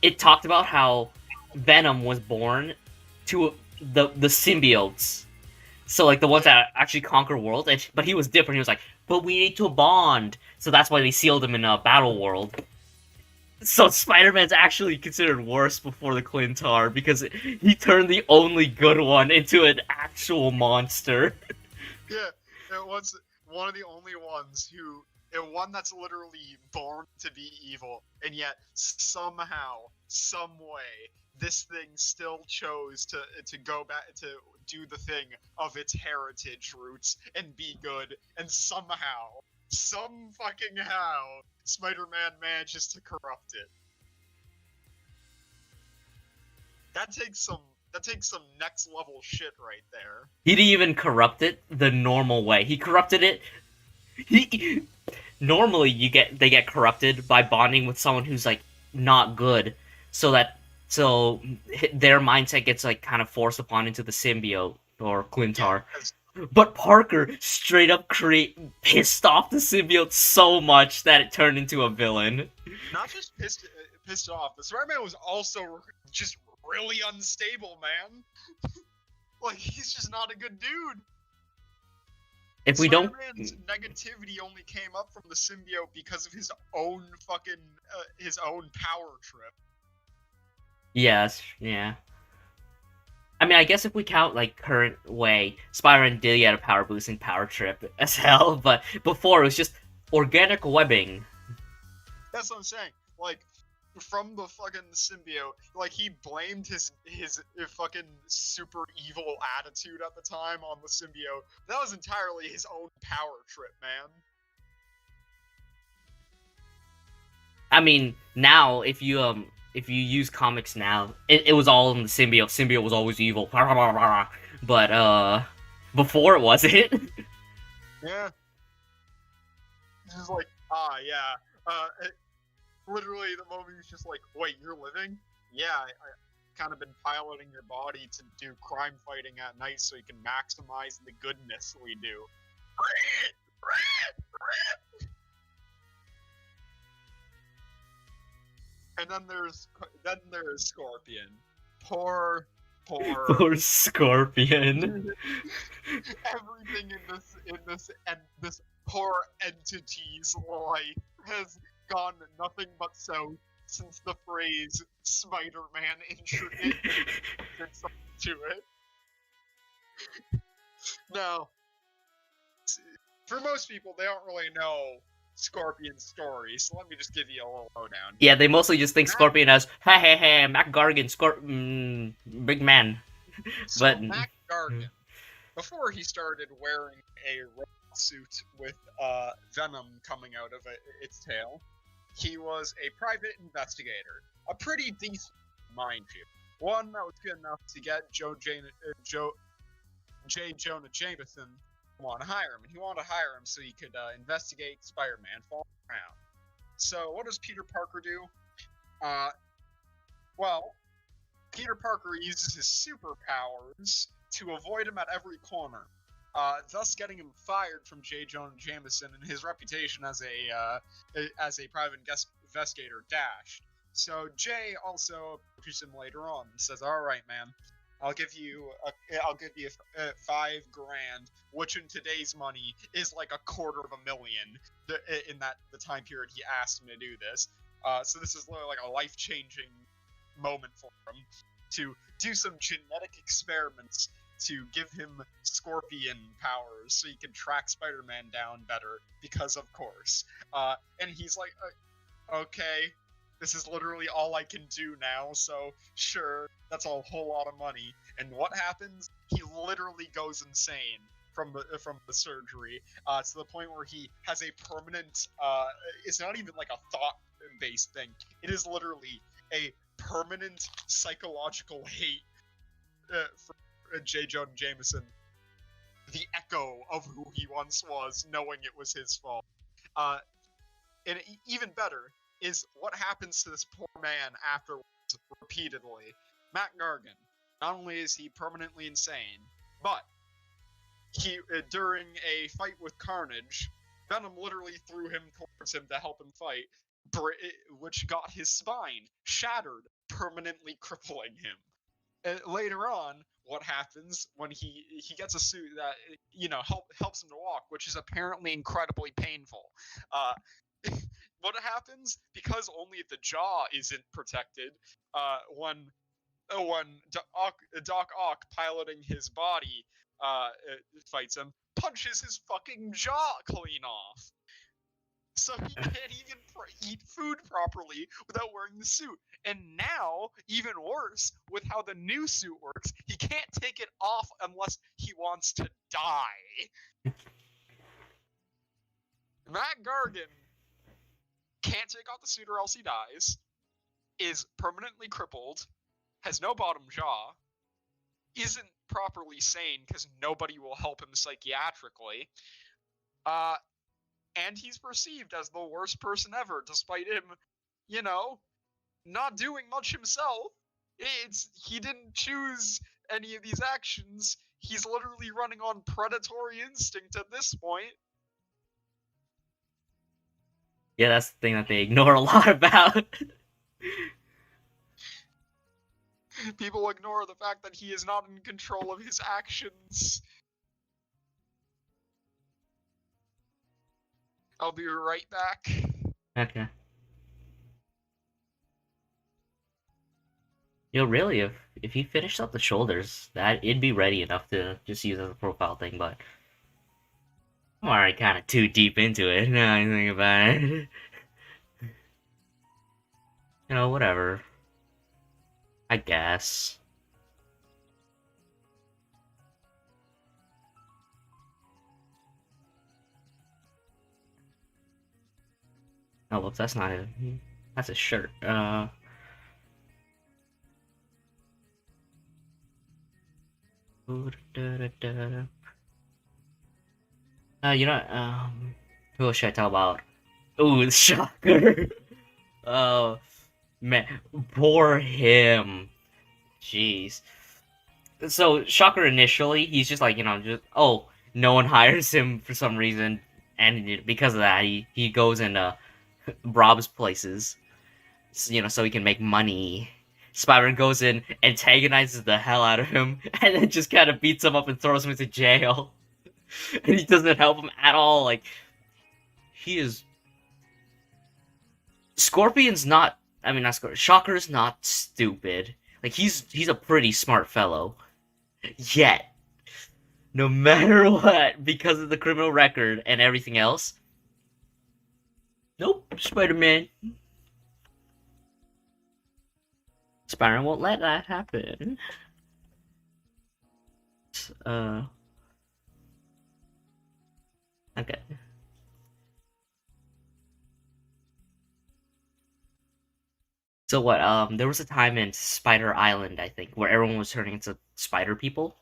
Speaker 1: it talked about how Venom was born to the symbiotes. So, like, the ones that actually conquer worlds, but he was different. He was like, but we need to bond. So that's why they sealed him in a battle world. So Spider-Man's actually considered worse before the Clintar, because he turned the only good one into an actual monster.
Speaker 2: Yeah, it was one of the only ones who... And one that's literally born to be evil, and yet somehow, some way, this thing still chose to go back to do the thing of its heritage roots and be good, and somehow, some fucking how, Spider-Man manages to corrupt it. That takes some next level shit right there.
Speaker 1: He didn't even corrupt it the normal way. He corrupted it. Normally they get corrupted by bonding with someone who's like not good, so their mindset gets like kind of forced upon into the symbiote or Clintar. Yeah, but Parker straight up pissed off the symbiote so much that it turned into a villain.
Speaker 2: Not just pissed off. The Spider-Man was also just really unstable, man. Like, he's just not a good dude.
Speaker 1: If we
Speaker 2: Spider-Man's negativity only came up from the symbiote because of his own fucking his own power trip.
Speaker 1: Yes, yeah. I mean, I guess if we count like current way, Spider-Man did get a power boosting power trip as hell, but before it was just organic webbing.
Speaker 2: That's what I'm saying. Like, from the fucking symbiote, like, he blamed his fucking super evil attitude at the time on the symbiote. That was entirely his own power trip, man.
Speaker 1: I mean, now if you use comics now, it was all in the symbiote. Symbiote was always evil, but before it wasn't.
Speaker 2: Yeah. It's just like, literally, the movie was just like, wait, you're living? Yeah, I kind of been piloting your body to do crime fighting at night so you can maximize the goodness we do. And then there's Scorpion. Poor
Speaker 1: Scorpion.
Speaker 2: Everything in this poor entity's life has gone nothing but so since the phrase Spider-Man introduced to it. Now, for most people, they don't really know Scorpion's story, so let me just give you a little lowdown.
Speaker 1: Yeah, they mostly just think Scorpion as, hey, Mac Gargan, big man.
Speaker 2: So but Mac Gargan, before he started wearing a robot suit with venom coming out of its tail, he was a private investigator. A pretty decent mind you. One that was good enough to get J. Jonah Jameson to want to hire him, and he wanted to hire him so he could investigate Spider-Man falling around. So what does Peter Parker do? Well, Peter Parker uses his superpowers to avoid him at every corner, thus getting him fired from J. Jonah Jameson and his reputation as a private investigator dashed. So Jay also approaches him later on and says, "All right, man, I'll give you $5,000, which in today's money is like $250,000 in the time period he asked him to do this. So this is literally like a life-changing moment for him to do some genetic experiments to give him scorpion powers so he can track Spider-Man down better, because of course. And he's like, okay, this is literally all I can do now, so sure, that's a whole lot of money. And what happens? He literally goes insane from the surgery, to the point where he has a permanent, it's not even like a thought-based thing, it is literally a permanent psychological hate for J. Jonah Jameson, the echo of who he once was, knowing it was his fault. And even better is what happens to this poor man afterwards repeatedly. Matt Gargan, not only is he permanently insane, but he during a fight with Carnage, Venom literally threw him towards him to help him fight, which got his spine shattered, permanently crippling him. And later on, what happens when he gets a suit that helps him to walk, which is apparently incredibly painful. What happens, because only the jaw isn't protected, when Doc Ock piloting his body fights him, punches his fucking jaw clean off. So he can't even eat food properly without wearing the suit. And now, even worse, with how the new suit works, he can't take it off unless he wants to die. Matt Gargan can't take off the suit or else he dies, is permanently crippled, has no bottom jaw, isn't properly sane because nobody will help him psychiatrically, and he's perceived as the worst person ever, despite him, not doing much himself. He didn't choose any of these actions. He's literally running on predatory instinct at this point.
Speaker 1: Yeah, that's the thing that they ignore a lot about.
Speaker 2: People ignore the fact that he is not in control of his actions. I'll be right back.
Speaker 1: Okay. Really, if he finished up the shoulders, that it'd be ready enough to just use as a profile thing, but I'm already kind of too deep into it now I think about it. Whatever. I guess. Oh, whoops, that's not that's a shirt. Who should I tell about? Ooh, the Shocker. Oh, man, poor him. Jeez. So, Shocker initially, he's just like, no one hires him for some reason, and because of that, he goes and robs places, so he can make money. Spider-Man goes in, antagonizes the hell out of him, and then just kind of beats him up and throws him into jail. And he doesn't help him at all. Like, he is... Scorpion's not... I mean, not Scorpion. Shocker's not stupid. Like, he's a pretty smart fellow. Yet, no matter what, because of the criminal record and everything else, nope, Spider-Man. Spider-Man won't let that happen. Okay. So what? There was a time in Spider Island, I think, where everyone was turning into spider people,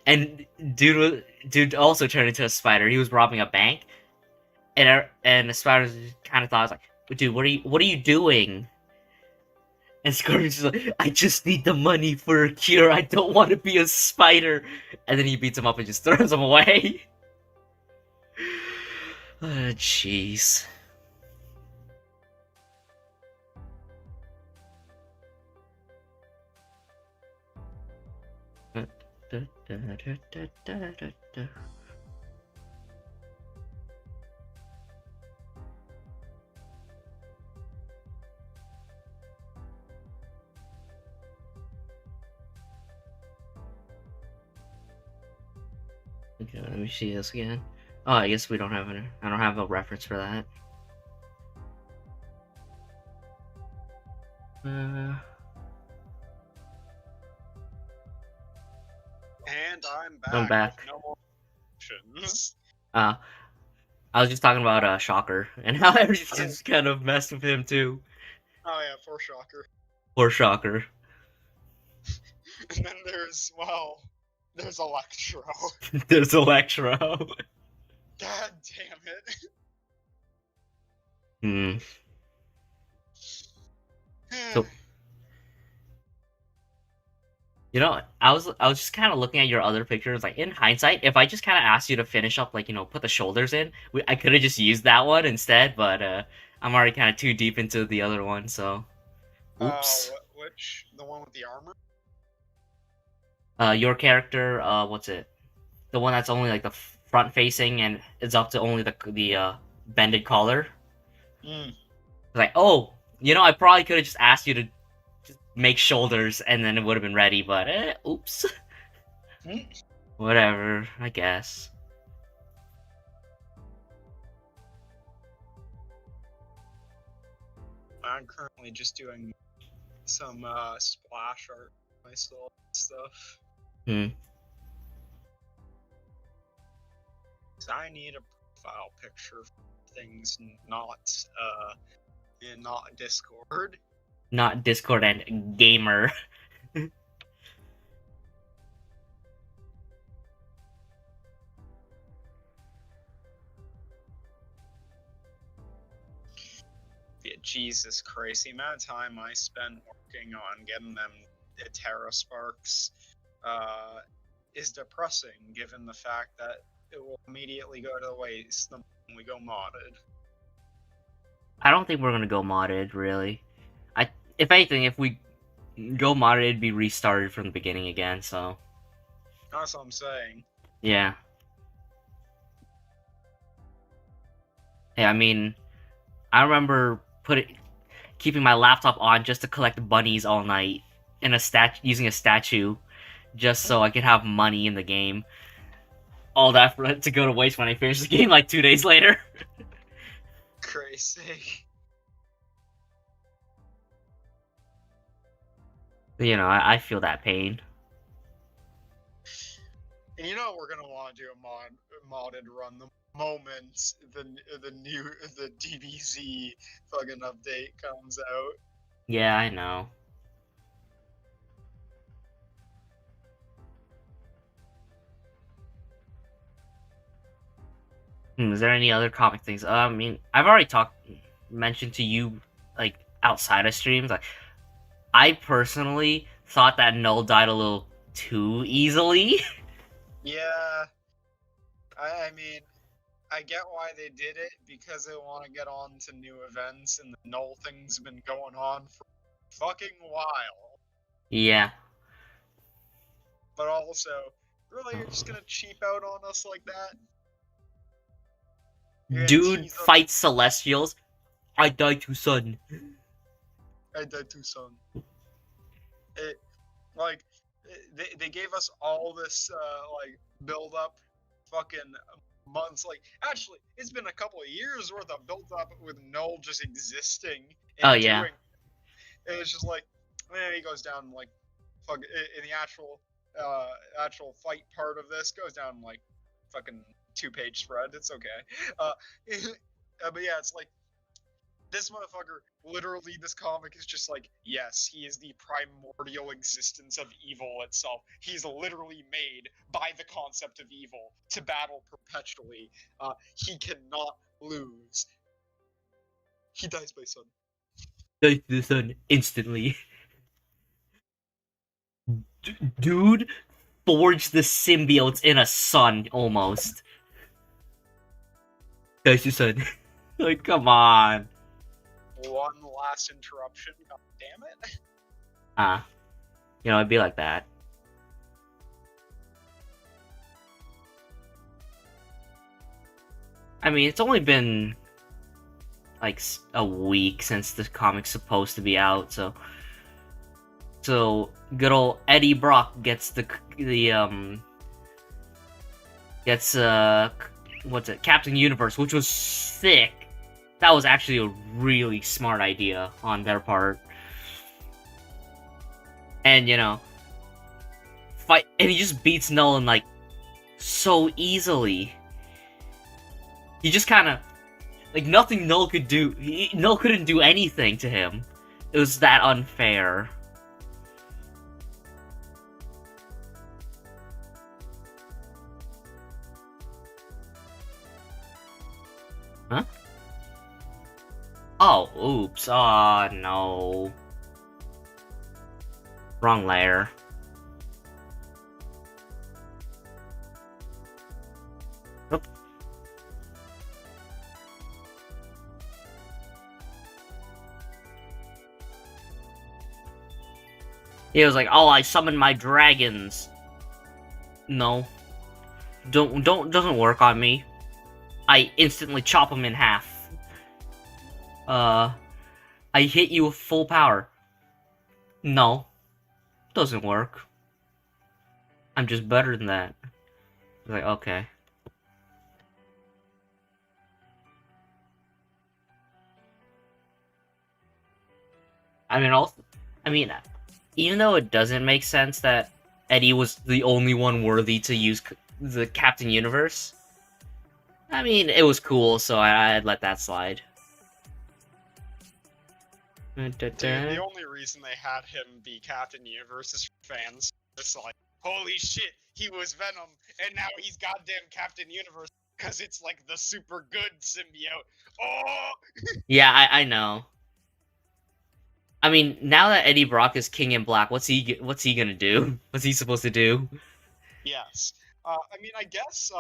Speaker 1: and dude also turned into a spider. He was robbing a bank, and the spider kind of thought, like, dude, what are you doing? And Scorpion's just like, I just need the money for a cure. I don't want to be a spider. And then he beats him up and just throws him away. Jeez. Okay, let me see this again. Oh, I guess we don't have I don't have a reference for that. Uh,
Speaker 2: And I'm back.
Speaker 1: I'm back.
Speaker 2: With no more options.
Speaker 1: I was just talking about Shocker and how everything's kind of messed with him too.
Speaker 2: Oh yeah, poor Shocker.
Speaker 1: Poor Shocker.
Speaker 2: And then there's Electro.
Speaker 1: There's Electro.
Speaker 2: God damn it.
Speaker 1: Hmm. So, you know, I was just kind of looking at your other pictures. Like in hindsight, if I just kind of asked you to finish up, like put the shoulders in, I could have just used that one instead. But I'm already kind of too deep into the other one, so oops.
Speaker 2: Which the one with the armor?
Speaker 1: Your character, what's it? The one that's only like the front facing and it's up to only the bended collar. Like, oh, I probably could have just asked you to just make shoulders and then it would have been ready, but oops. Whatever, I guess.
Speaker 2: I'm currently just doing some splash art myself stuff.
Speaker 1: Hmm.
Speaker 2: So I need a profile picture for things not Discord.
Speaker 1: Not Discord and gamer.
Speaker 2: Yeah, Jesus Christ, the amount of time I spent working on getting them Terra Sparks is depressing, given the fact that it will immediately go to waste the moment we go modded.
Speaker 1: I don't think we're gonna go modded, really. If anything, if we go modded, it'd be restarted from the beginning again, so.
Speaker 2: That's what I'm saying.
Speaker 1: Yeah. Yeah, I mean, I remember keeping my laptop on just to collect bunnies all night using a statue, just so I could have money in the game. All that for it to go to waste when I finish the game like 2 days later.
Speaker 2: Crazy.
Speaker 1: I feel that pain.
Speaker 2: And we're gonna want to do a modded run the moment the DBZ fucking update comes out.
Speaker 1: Yeah, I know. Is there any other comic things? I mean, I've already mentioned to you, like, outside of streams, like, I personally thought that Null died a little too easily.
Speaker 2: Yeah. I mean, I get why they did it, because they want to get on to new events, and the Null thing's been going on for a fucking while.
Speaker 1: Yeah.
Speaker 2: But also, really, you're just gonna cheap out on us like that?
Speaker 1: Dude fights Celestials. I died too sudden.
Speaker 2: I died too soon. They gave us all this build up fucking months. Like, actually, it's been a couple of years worth of build up with Null just existing. And
Speaker 1: yeah.
Speaker 2: And it's just like, he goes down like fuck in the actual fight part of this goes down like fucking 2-page spread. It's okay. But yeah, it's like This motherfucker, literally, this comic is just like, yes, he is the primordial existence of evil itself. He's literally made by the concept of evil to battle perpetually. He cannot lose. He dies by sun.
Speaker 1: Dies to the sun instantly. Dude forged the symbiotes in a sun, almost. Dies to the sun. Like, come on.
Speaker 2: One last interruption, god damn it.
Speaker 1: It'd be like that. I mean, it's only been like a week since the comic's supposed to be out, so good old Eddie Brock gets what's it, Captain Universe, which was sick. That was actually a really smart idea on their part. And and he just beats Nolan like so easily. He just kind of like nothing Null could do. Null couldn't do anything to him. It was that unfair. Huh? Oh, oops. Oh, no. Wrong layer. Oop. He was like, "Oh, I summoned my dragons." No. Doesn't work on me. I instantly chop him in half. I hit you with full power. No. Doesn't work. I'm just better than that. Like, okay. I mean, even though it doesn't make sense that Eddie was the only one worthy to use the Captain Universe, I mean, it was cool, so I'd let that slide.
Speaker 2: Dude, the only reason they had him be Captain Universe is for fans. It's like, holy shit, he was Venom, and now he's goddamn Captain Universe, because it's like the super good symbiote. Oh!
Speaker 1: Yeah, I know. I mean, now that Eddie Brock is King in Black, what's he gonna do? What's he supposed to do?
Speaker 2: Yes. I mean, I guess,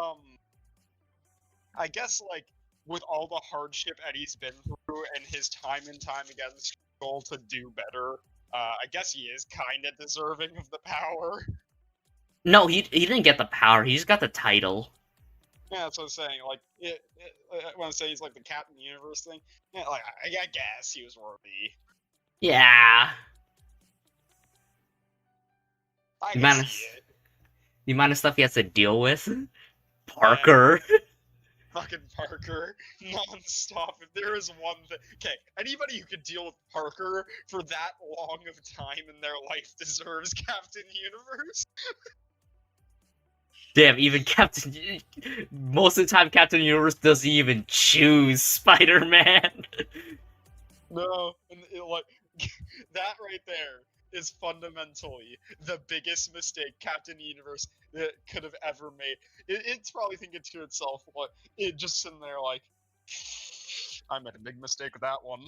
Speaker 2: like, with all the hardship Eddie's been through and his time and time again struggle to do better, I guess he is kind of deserving of the power.
Speaker 1: No, he didn't get the power. He just got the title.
Speaker 2: Yeah, that's what I'm saying. Like, when I say he's like the Captain Universe thing, yeah, like I guess he was worthy.
Speaker 1: Yeah.
Speaker 2: I
Speaker 1: The
Speaker 2: can
Speaker 1: amount of,
Speaker 2: see it.
Speaker 1: the amount of stuff he has to deal with. Parker.
Speaker 2: Yeah. Fucking Parker, non-stop. If there is one thing, okay, anybody who could deal with Parker for that long of time in their life deserves Captain Universe.
Speaker 1: Damn, even Captain... Most of the time, Captain Universe doesn't even choose Spider-Man.
Speaker 2: No, and like, that right there is fundamentally the biggest mistake Captain Universe could have ever made. It's probably thinking to itself, what, it just sitting there like, I made a big mistake with that one.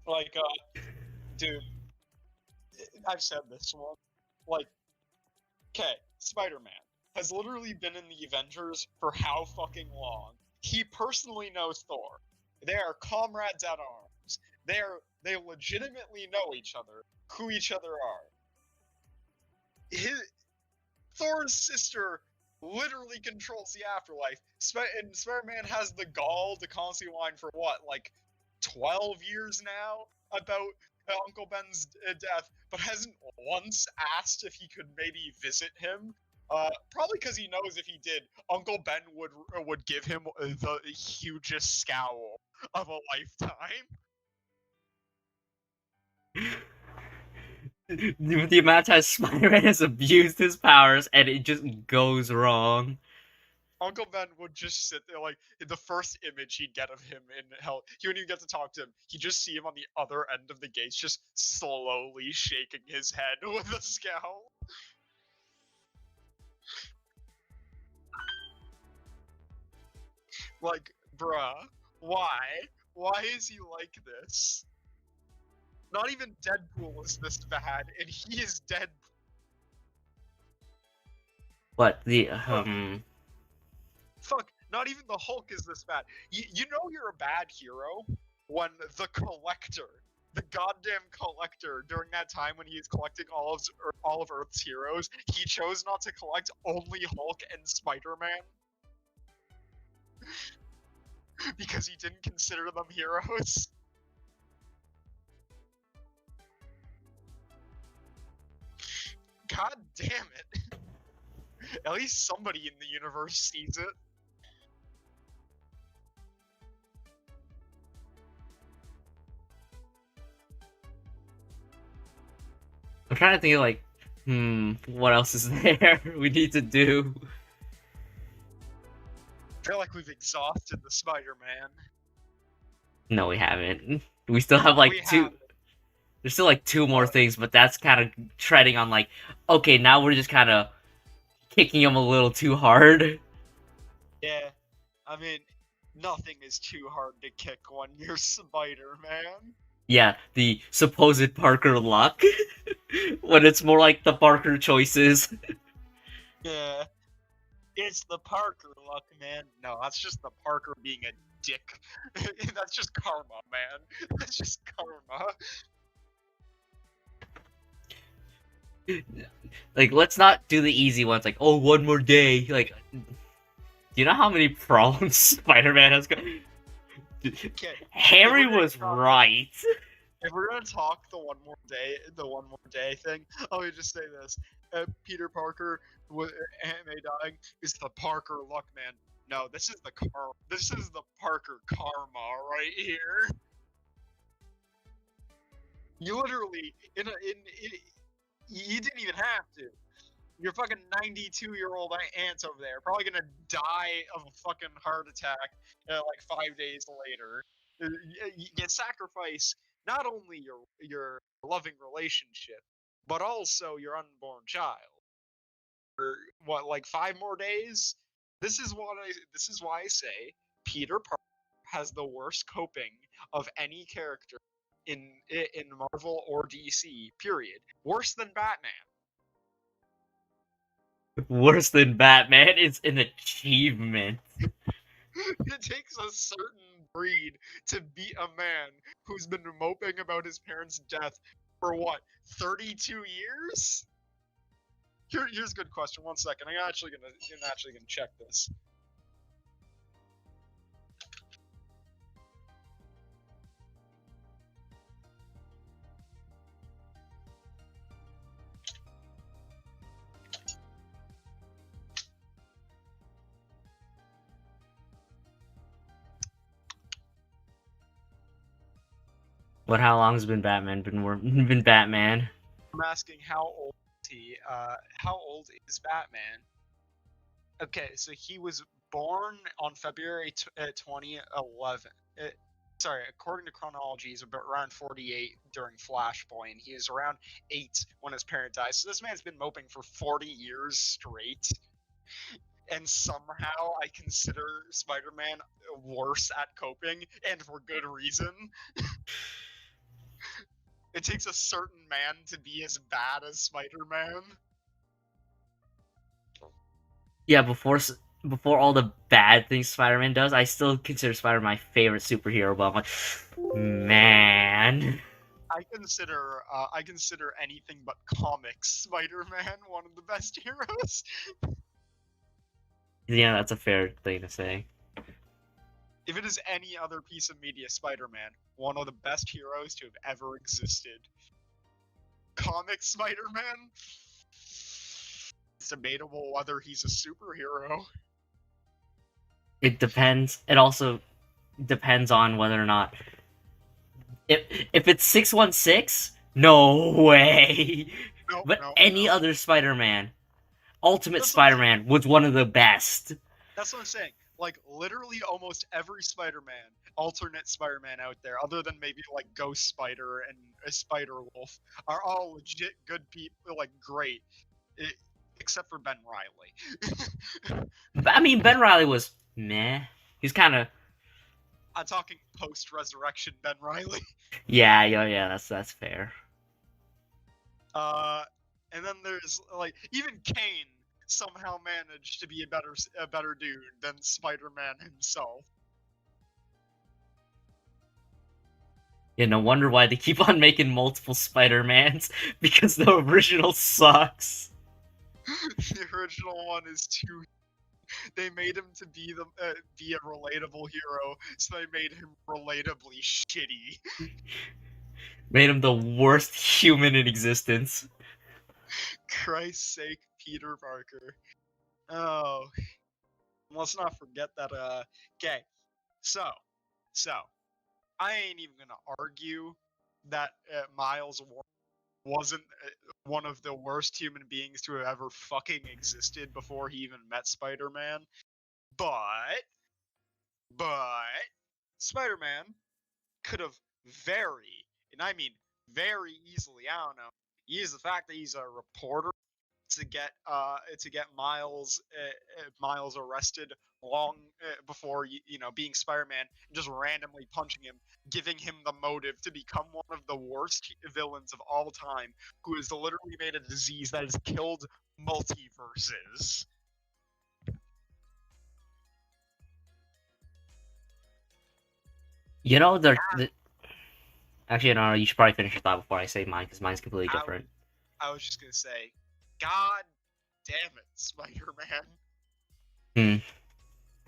Speaker 2: Like, dude, I've said this one. Like, okay, Spider-Man has literally been in the Avengers for how fucking long? He personally knows Thor. They are comrades at arms. They legitimately know each other, who each other are. Thor's sister literally controls the afterlife. And Spider-Man has the gall to constantly whine for what, like 12 years now about Uncle Ben's death, but hasn't once asked if he could maybe visit him. Probably because he knows if he did, Uncle Ben would give him the hugest scowl of a lifetime.
Speaker 1: The amount of times Spider-Man has abused his powers and it just goes wrong.
Speaker 2: Uncle Ben would just sit there, like, in the first image he'd get of him in hell, he wouldn't even get to talk to him. He'd just see him on the other end of the gates, just slowly shaking his head with a scowl. Like, bruh, why? Why is he like this? Not even Deadpool is this bad, and he is Deadpool.
Speaker 1: What the
Speaker 2: Fuck, not even the Hulk is this bad. You know you're a bad hero when the Collector, the goddamn Collector, during that time when he was collecting all of Earth's heroes, he chose not to collect only Hulk and Spider-Man because he didn't consider them heroes. God damn it. At least somebody in the universe sees it.
Speaker 1: I'm trying to think of like, what else is there we need to do?
Speaker 2: I feel like we've exhausted the Spider-Man.
Speaker 1: No, we haven't. We still have like two. There's still like two more things, but that's kind of treading on like, okay, now we're just kind of kicking him a little too hard.
Speaker 2: Yeah, I mean, nothing is too hard to kick when you're Spider-Man.
Speaker 1: Yeah, the supposed Parker luck. When it's more like the Parker choices.
Speaker 2: Yeah. It's the Parker luck, man. No, that's just the Parker being a dick. That's just karma, man. That's just karma.
Speaker 1: Like, let's not do the easy ones, like, oh, one more day. Like, do you know how many problems Spider-Man has got?
Speaker 2: Okay.
Speaker 1: Harry was right.
Speaker 2: If we're gonna talk the one more day thing, let me just say this: Peter Parker with Aunt May dying is the Parker luck, man. No, this is the Parker karma right here. You literally you didn't even have to. Your fucking 92-year-old aunt's over there, probably gonna die of a fucking heart attack like 5 days later. You sacrifice not only your loving relationship, but also your unborn child. For what, like 5 more days? This is why I say Peter Parker has the worst coping of any character in Marvel or DC. Period. Worse than Batman.
Speaker 1: Worse than Batman is an achievement.
Speaker 2: It takes a certain breed to beat a man who's been moping about his parents' death for what, 32 years? Here's a good question. 1 second. I'm actually gonna check this.
Speaker 1: But how long has Batman been Batman?
Speaker 2: I'm asking how old is he? How old is Batman? Okay, so he was born on February 2011. Sorry, according to chronology, he's about around 48 during Flashpoint. He was around 8 when his parent died. So this man's been moping for 40 years straight. And somehow I consider Spider-Man worse at coping, and for good reason. It takes a certain man to be as bad as Spider-Man.
Speaker 1: Yeah, before all the bad things Spider-Man does, I still consider Spider-Man my favorite superhero. But I'm like, man.
Speaker 2: I consider anything but comics Spider-Man one of the best heroes.
Speaker 1: Yeah, that's a fair thing to say.
Speaker 2: If it is any other piece of media, Spider-Man, one of the best heroes to have ever existed. Comic Spider-Man? It's debatable whether he's a superhero.
Speaker 1: It depends. It also depends on whether or not... If it's 616, no way!
Speaker 2: No,
Speaker 1: but
Speaker 2: no,
Speaker 1: any
Speaker 2: no.
Speaker 1: other Spider-Man, Ultimate Spider-Man was one of the best.
Speaker 2: That's what I'm saying. Like, literally almost every Spider-Man, alternate Spider-Man out there, other than maybe like Ghost Spider and a Spider-Wolf, are all legit good people, like great, it, except for Ben Riley.
Speaker 1: I mean, Ben Riley was meh. He's kind of
Speaker 2: I'm talking post-resurrection Ben Riley.
Speaker 1: yeah. That's fair.
Speaker 2: Uh, and then there's like even Kane somehow managed to be a better dude than Spider-Man himself.
Speaker 1: Yeah, no wonder why they keep on making multiple Spider-Mans because the original sucks.
Speaker 2: The original one is too. They made him to be be a relatable hero, so they made him relatably shitty.
Speaker 1: Made him the worst human in existence.
Speaker 2: Christ's sake, Peter Parker. Oh, let's not forget that. Okay, so I ain't even gonna argue that Miles wasn't one of the worst human beings to have ever fucking existed before he even met Spider-Man. But Spider-Man could have very, and I mean very easily, I don't know, use the fact that he's a reporter to get Miles arrested long before being Spider-Man, and just randomly punching him, giving him the motive to become one of the worst villains of all time, who has literally made a disease that has killed multiverses.
Speaker 1: You know, actually, no, you should probably finish your thought before I say mine, because mine's completely different.
Speaker 2: I was just gonna say, God damn it, Spider-Man.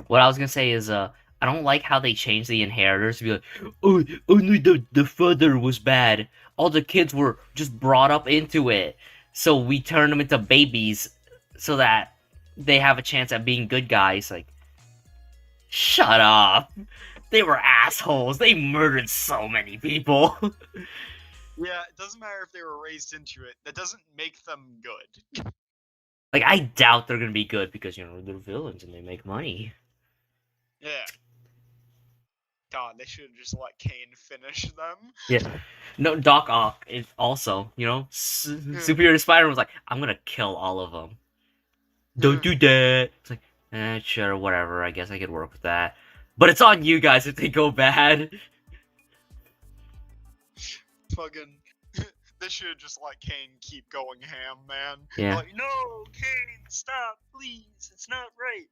Speaker 1: What I was gonna say is, I don't like how they changed the inheritors to be like, oh, only the father was bad. All the kids were just brought up into it, so we turn them into babies, so that they have a chance at being good guys. Like, shut up. They were assholes. They murdered so many people.
Speaker 2: Yeah, it doesn't matter if they were raised into it. That doesn't make them good.
Speaker 1: Like, I doubt they're gonna be good because, they're villains and they make money.
Speaker 2: Yeah. God, they should have just let Kane finish them.
Speaker 1: Yeah. No, Doc Ock is also, Superior Spider was like, I'm gonna kill all of them. Don't do that. It's like, sure, whatever. I guess I could work with that. But it's on you guys if they go bad.
Speaker 2: Fucking. They should have just let Kane keep going ham, man.
Speaker 1: Yeah.
Speaker 2: Like, no, Kane, stop, please. It's not right.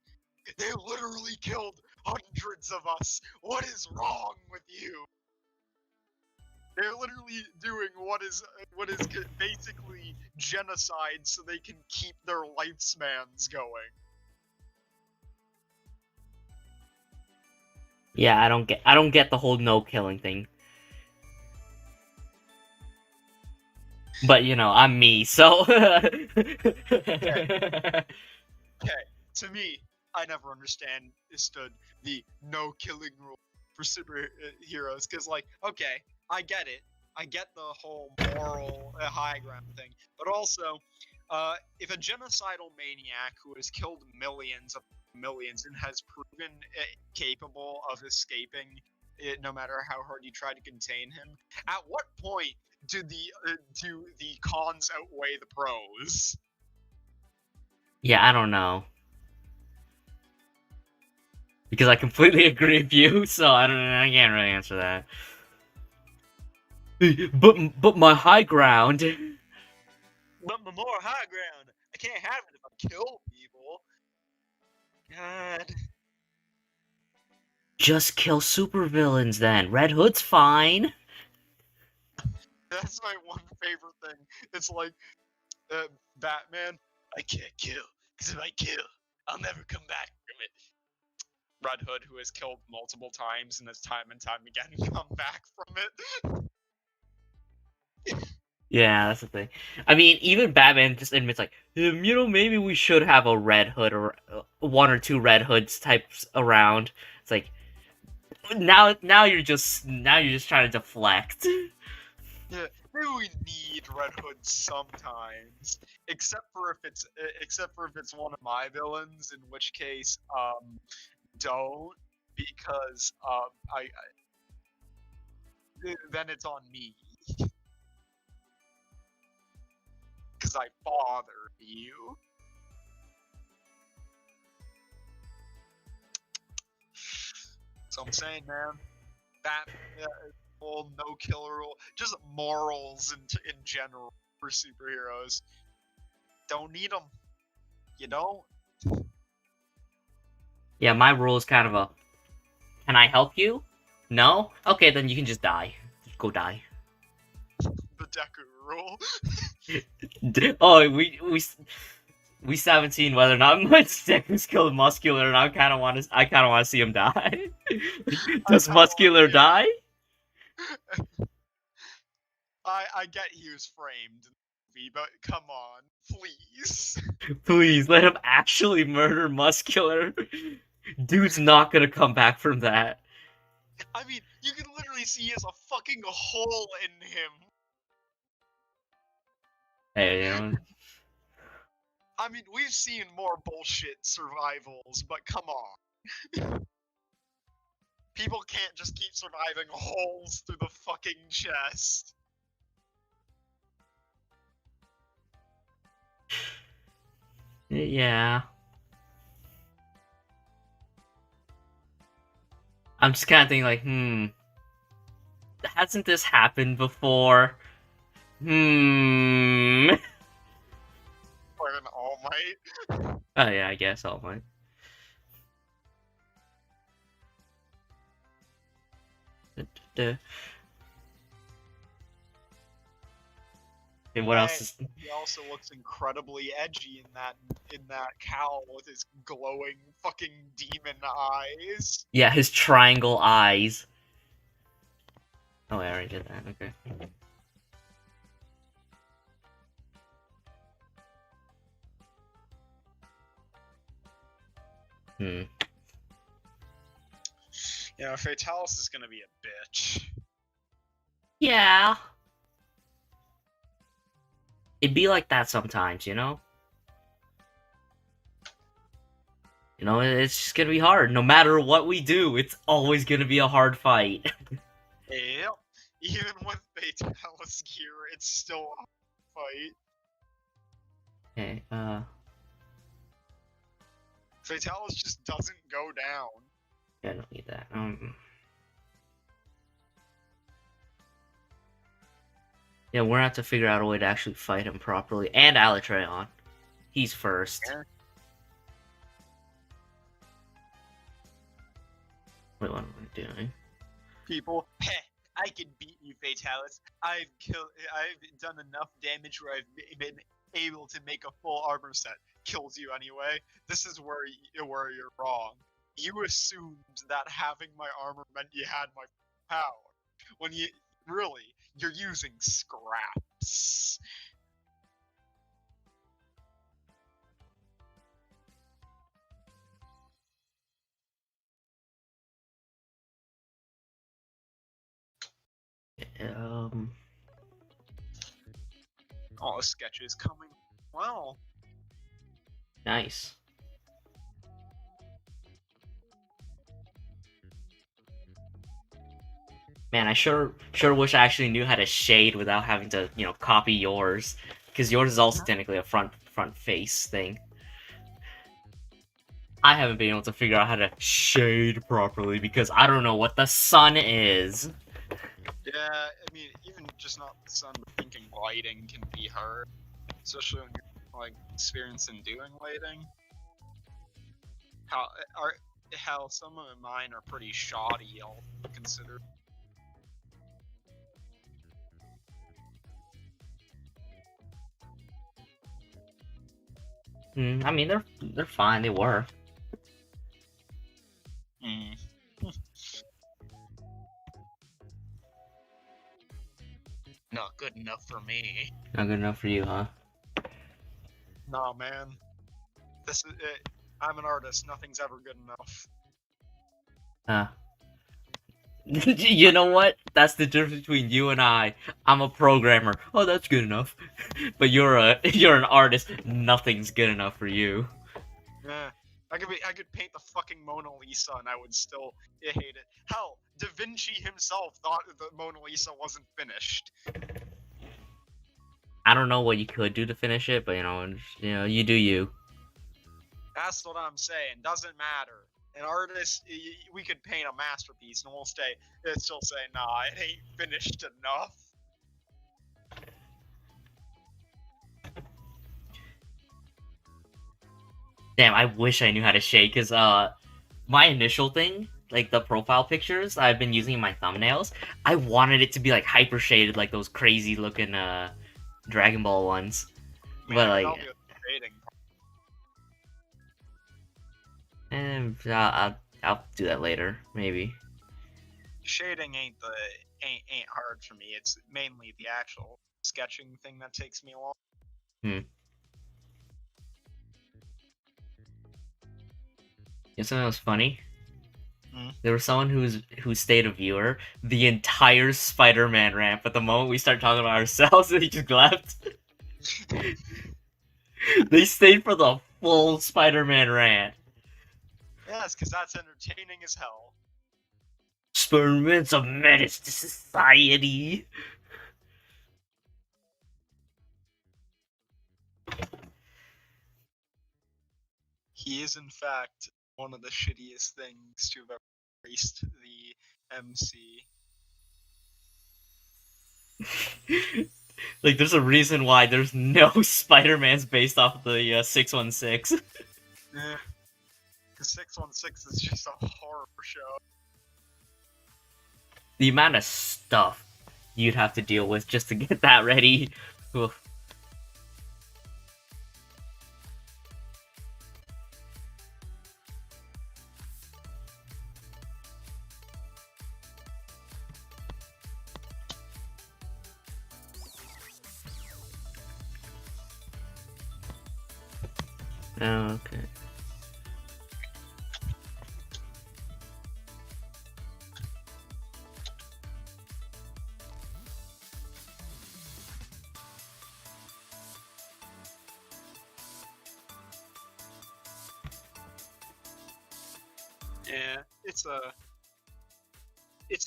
Speaker 2: They literally killed hundreds of us. What is wrong with you? They're literally doing what is basically genocide so they can keep their lifespans going.
Speaker 1: Yeah, I don't get the whole no killing thing. But I'm me, so
Speaker 2: Okay. To me, I never understood the no killing rule for superheroes, because okay, I get it. I get the whole moral high ground thing, but also, if a genocidal maniac who has killed millions and has proven capable of escaping, no matter how hard you try to contain him, at what point do the cons outweigh the pros?
Speaker 1: yeah, I don't know. Because I completely agree with you, so I can't really answer that. But my high ground.
Speaker 2: But my more high ground, I can't have it if I kill people. God.
Speaker 1: Just kill supervillains then. Red Hood's fine.
Speaker 2: That's my one favorite thing. It's like, Batman, I can't kill, because if I kill, I'll never come back from it. Red Hood, who has killed multiple times and has time and time again come back from it.
Speaker 1: Yeah, that's the thing. I mean, even Batman just admits, like, maybe we should have a Red Hood or one or two Red Hoods types around. It's like, now you're just trying to deflect.
Speaker 2: Yeah, do need Red Hood sometimes, except for if it's one of my villains, in which case don't, because then it's on me because I bothered you. So I'm saying, man, that whole no killer rule, just morals in general for superheroes. Don't need them. You don't.
Speaker 1: Yeah, my rule is kind of a, can I help you? No? Okay, then you can just die. Go die.
Speaker 2: The Deku rule.
Speaker 1: Oh, we 17 whether or not Deku's killed Muscular, and I kind of want to see him die. Does Muscular die?
Speaker 2: I get he was framed, but come on, please.
Speaker 1: Please let him actually murder Muscular. Dude's not gonna come back from that.
Speaker 2: I mean, you can literally see he has a fucking hole in him.
Speaker 1: Hey, you know,
Speaker 2: I mean, we've seen more bullshit survivals, but come on. People can't just keep surviving holes through the fucking chest.
Speaker 1: yeah. I'm just kind of thinking like, hasn't this happened before?
Speaker 2: Or an All Might.
Speaker 1: Oh yeah, I guess All Might. Okay, what else is...
Speaker 2: He also looks incredibly edgy in that cowl with his glowing fucking demon eyes.
Speaker 1: Yeah, his triangle eyes. Oh, I already did that. Okay.
Speaker 2: Yeah, Fatalis is gonna be a bitch.
Speaker 1: Yeah. It'd be like that sometimes, you know? You know, it's just gonna be hard. No matter what we do, it's always gonna be a hard fight.
Speaker 2: Yep. Even with Fatalis gear, it's still a fight.
Speaker 1: Okay,
Speaker 2: Fatalis just doesn't go down.
Speaker 1: yeah, I don't need that. Yeah, we're gonna have to figure out a way to actually fight him properly. And Alatreon. He's first.
Speaker 2: Yeah.
Speaker 1: Wait, what am I doing?
Speaker 2: People, heh, I can beat you, Fatalis. I've done enough damage where I've been able to make a full armor set. Kills you anyway. This is where you're wrong. You assumed that having my armor meant you had my power, when you're using scraps. All the sketches coming well.
Speaker 1: Nice. Man, I sure wish I actually knew how to shade without having to, you know, copy yours, because yours is also technically a front face thing. I haven't been able to figure out how to shade properly because I don't know what the sun is.
Speaker 2: Yeah, I mean, even just not the sun, but thinking lighting can be hard, especially when you're like experienced in doing lighting. How some of mine are pretty shoddy, I'll consider.
Speaker 1: I mean, they're fine. They were.
Speaker 2: Not good enough for me.
Speaker 1: Not good enough for you, huh?
Speaker 2: Nah, man. This is it. I'm an artist. Nothing's ever good enough.
Speaker 1: You know what? That's the difference between you and I. I'm a programmer. Oh, that's good enough. But you're an artist. Nothing's good enough for you.
Speaker 2: Yeah. I could paint the fucking Mona Lisa and I would still hate it. Hell, Da Vinci himself thought the Mona Lisa wasn't finished.
Speaker 1: I don't know what you could do to finish it, but you do you.
Speaker 2: That's what I'm saying. Doesn't matter. An artist, we could paint a masterpiece and we'll still say, nah, it ain't finished enough.
Speaker 1: Damn, I wish I knew how to shade, because my initial thing, like the profile pictures I've been using in my thumbnails, I wanted it to be like hyper shaded, like those crazy looking Dragon Ball ones.
Speaker 2: I mean,
Speaker 1: But
Speaker 2: I
Speaker 1: like,
Speaker 2: could help you with the shading part.
Speaker 1: I'll do that later, maybe.
Speaker 2: Shading ain't hard for me. It's mainly the actual sketching thing that takes me a while.
Speaker 1: You know something that was funny? There was someone who stayed a viewer the entire Spider-Man rant, but the moment we start talking about ourselves, they just left. They stayed for the full Spider-Man rant.
Speaker 2: Yes, because that's entertaining as hell.
Speaker 1: Spider-Man's a menace to society.
Speaker 2: He is, in fact, one of the shittiest things to have ever graced the MC.
Speaker 1: Like, there's a reason why there's no Spider-Mans based off of the 616.
Speaker 2: Yeah. Because 616 is just a horror show.
Speaker 1: The amount of stuff you'd have to deal with just to get that ready. Oof. Okay.
Speaker 2: Yeah, it's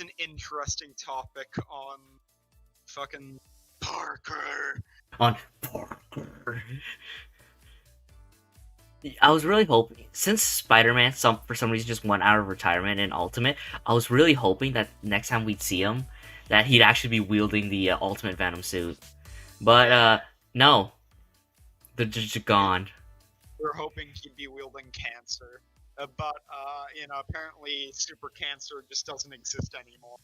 Speaker 2: an interesting topic on fucking Parker.
Speaker 1: On Parker. I was really hoping, since Spider-Man for some reason just went out of retirement in Ultimate, I was really hoping that next time we'd see him, that he'd actually be wielding the Ultimate Venom suit. But no, they're just gone.
Speaker 2: We're hoping he'd be wielding cancer, but apparently Super Cancer just doesn't exist anymore.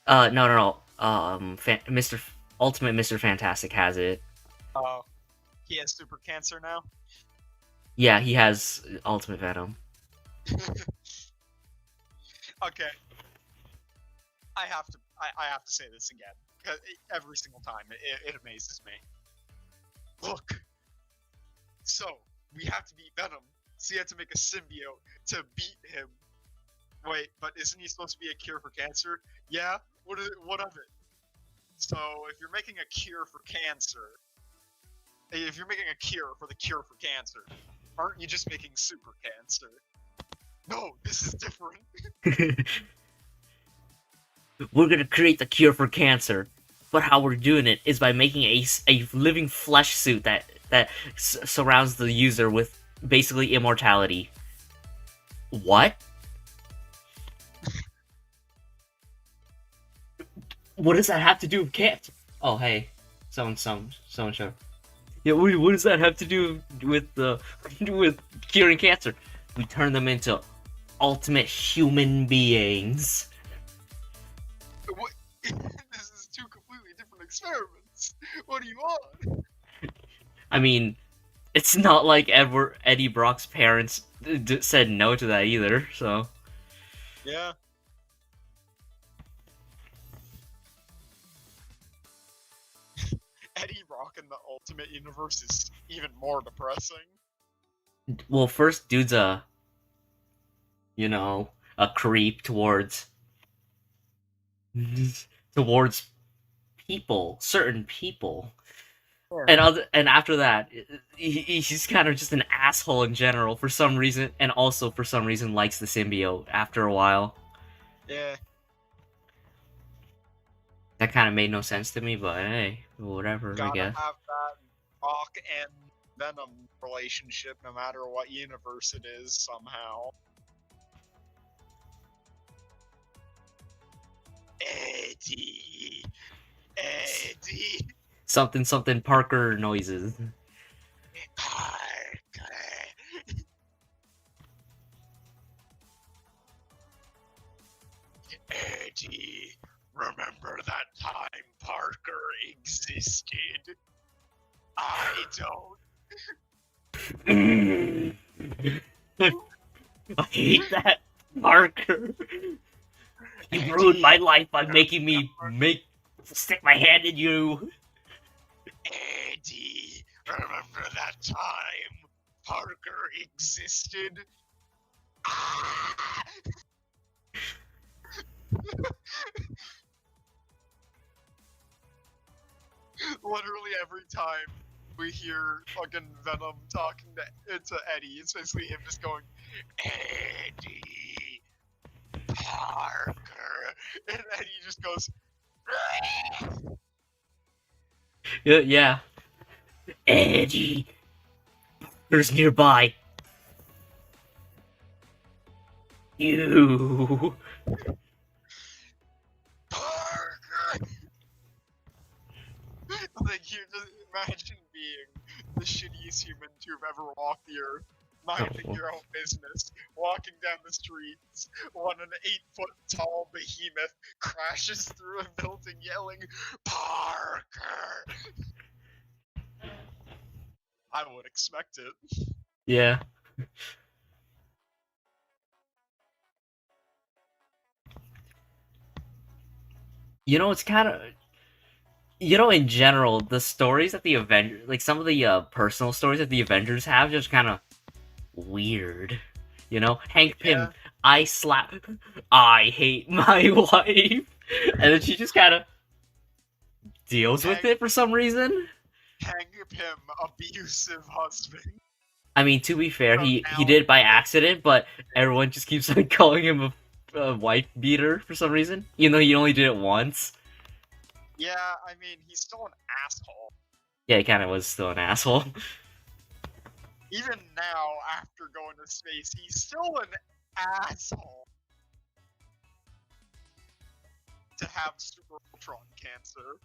Speaker 1: No. Mr. Ultimate Mr. Fantastic has it.
Speaker 2: Oh, he has Super Cancer now.
Speaker 1: Yeah, he has Ultimate Venom.
Speaker 2: Okay. I have to say this again, because every single time it amazes me. Look. So we have to beat Venom. So you have to make a symbiote to beat him. Wait, but isn't he supposed to be a cure for cancer? Yeah. What of it? So if you're making a cure for cancer, if you're making a cure for the cure for cancer, aren't you just making super cancer? No, this is different.
Speaker 1: We're gonna create the cure for cancer, but how we're doing it is by making a living flesh suit that surrounds the user with basically immortality. What? What does that have to do with cancer? Oh, hey, someone show. Yeah, what does that have to do with with curing cancer? We turn them into ultimate human beings.
Speaker 2: What? This is two completely different experiments. What do you want?
Speaker 1: I mean, it's not like Eddie Brock's parents said no to that either, so.
Speaker 2: Yeah. Eddie Brock in the Ultimate Universe is even more depressing.
Speaker 1: Well, first, dude's a creep towards towards people, certain people.
Speaker 2: Yeah.
Speaker 1: And after that, he's kind of just an asshole in general for some reason, and also for some reason likes the symbiote after a while.
Speaker 2: Yeah.
Speaker 1: That kind of made no sense to me, but hey, whatever, I
Speaker 2: Gotta
Speaker 1: guess.
Speaker 2: have that Rock and Venom relationship no matter what universe it is, somehow. Eddie! Eddie!
Speaker 1: Something Parker noises.
Speaker 2: Parker! Eddie! Remember that time Parker existed? I don't.
Speaker 1: I hate that Parker. You ruined my life by making me stick my hand in you.
Speaker 2: Eddie, remember that time Parker existed? Ah! Literally every time we hear fucking Venom talking to Eddie, it's basically him just going, Eddie, Parker, and Eddie just goes,
Speaker 1: Yeah. Eddie. There's nearby. You.
Speaker 2: Parker. Like, you just imagine being the shittiest human to have ever walked the earth, minding your own business, walking down the streets, when an 8-foot tall behemoth crashes through a building yelling, Parker! I would expect it.
Speaker 1: Yeah. It's kind of in general, the stories that the Avengers, like some of the personal stories that the Avengers have, just kind of weird. Hank Pym,
Speaker 2: Yeah.
Speaker 1: I hate my wife, and then she just kind of deals with it for some reason.
Speaker 2: Hank Pym, abusive husband.
Speaker 1: I mean, to be fair,
Speaker 2: So
Speaker 1: he
Speaker 2: now
Speaker 1: did it by accident, but everyone just keeps on calling him a wife beater for some reason, even though he only did it once.
Speaker 2: Yeah, I mean, he's still an asshole.
Speaker 1: Yeah, he kind of was still an asshole.
Speaker 2: Even now, after going to space, he's still an asshole. To have Super Ultron cancer.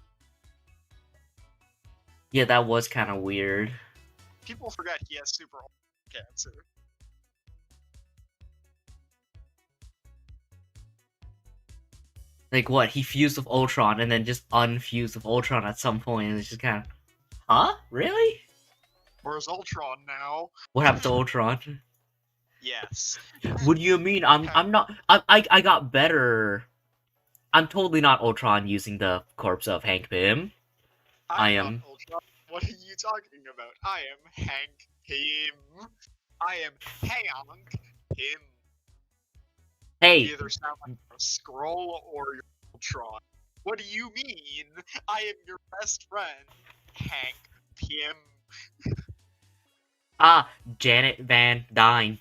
Speaker 1: Yeah, that was kind of weird.
Speaker 2: People forget he has Super Ultron cancer.
Speaker 1: Like, what? He fused with Ultron and then just unfused with Ultron at some point, and it's just kind of, huh? Really?
Speaker 2: Where's Ultron now?
Speaker 1: What happened to Ultron?
Speaker 2: Yes.
Speaker 1: What do you mean? I'm not. I got better. I'm totally not Ultron using the corpse of Hank Pym. I
Speaker 2: I'm not
Speaker 1: am.
Speaker 2: Ultron. What are you talking about? I am Hank Pym. I am Hank Pym.
Speaker 1: Hey.
Speaker 2: You either sound like a Skrull or you're Ultron. What do you mean? I am your best friend, Hank Pym.
Speaker 1: Janet Van Dyne.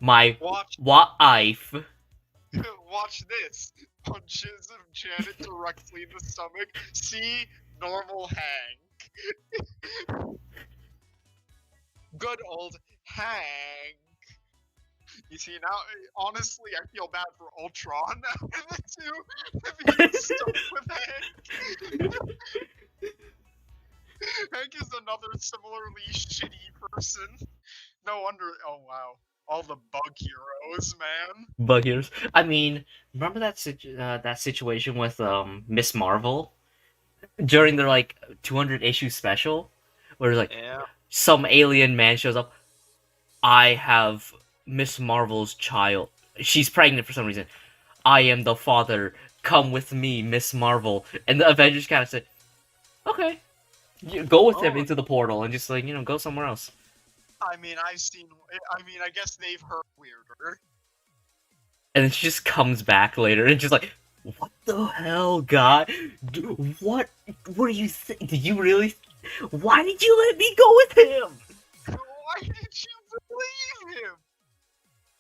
Speaker 1: My
Speaker 2: Watch.
Speaker 1: wife.
Speaker 2: Watch this. Punches of Janet directly in the stomach. See? Normal Hank. Good old Hank. You see, now, honestly, I feel bad for Ultron out of the two. If he's stuck with Hank. Hank is another similarly shitty person. No wonder. Oh, wow. All the bug heroes, man.
Speaker 1: Bug heroes. I mean, remember that situation with Miss Marvel during their 200 issue special, where some alien man shows up. I have Miss Marvel's child. She's pregnant for some reason. I am the father. Come with me, Miss Marvel. And the Avengers kind of said, "Okay, go with him into the portal and just go somewhere else."
Speaker 2: I mean, I guess they've heard weirder.
Speaker 1: And then she just comes back later and just like, what the hell, God? What were you did you really? Why did you let me go with him?
Speaker 2: Why did you believe him?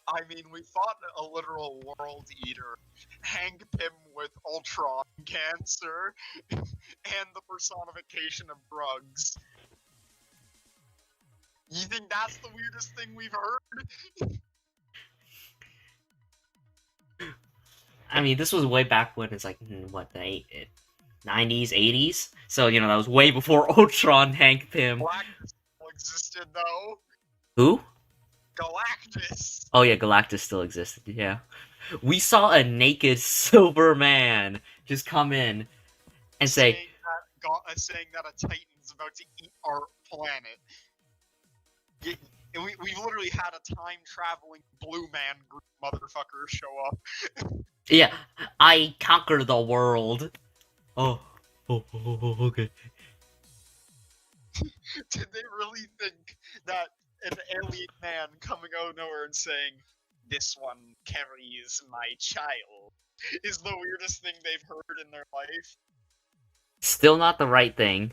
Speaker 2: I mean, we fought a literal world eater, Hank Pym with Ultron cancer, and the personification of drugs. You think that's the weirdest thing we've heard?
Speaker 1: I mean, this was way back when it's like what the 90s, 80s. So that was way before Ultron, Hank Pym.
Speaker 2: Galactus still existed though.
Speaker 1: Who?
Speaker 2: Galactus.
Speaker 1: Oh yeah, Galactus still existed. Yeah, we saw a naked Silver Man just come in and say,
Speaker 2: saying that a Titan's about to eat our planet. We literally had a time traveling blue man group motherfucker show up.
Speaker 1: "Yeah, I conquer the world." Oh, okay.
Speaker 2: Did they really think that an alien man coming out of nowhere and saying, "This one carries my child," is the weirdest thing they've heard in their life?
Speaker 1: Still not the right thing.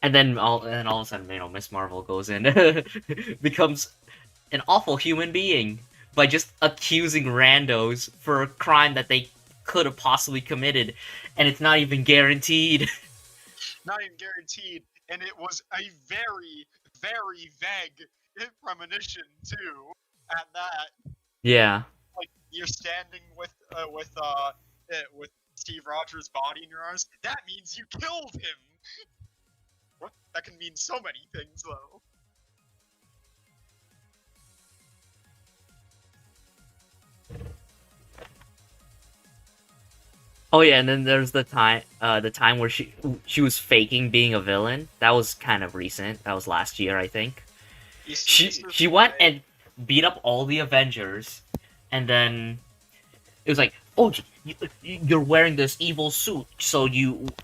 Speaker 1: And then all of a sudden, Miss Marvel goes in, becomes an awful human being by just accusing randos for a crime that they could have possibly committed, and it's not even guaranteed.
Speaker 2: Not even guaranteed, and it was a very, very vague premonition too. At that,
Speaker 1: Yeah.
Speaker 2: like you're standing with Steve Rogers' body in your arms. That means you killed him. What? That can mean so many things, though.
Speaker 1: Oh yeah, and then there's the time where she was faking being a villain. That was kind of recent. That was last year, I think. She went and beat up all the Avengers, and then it was like, oh, you're wearing this evil suit, so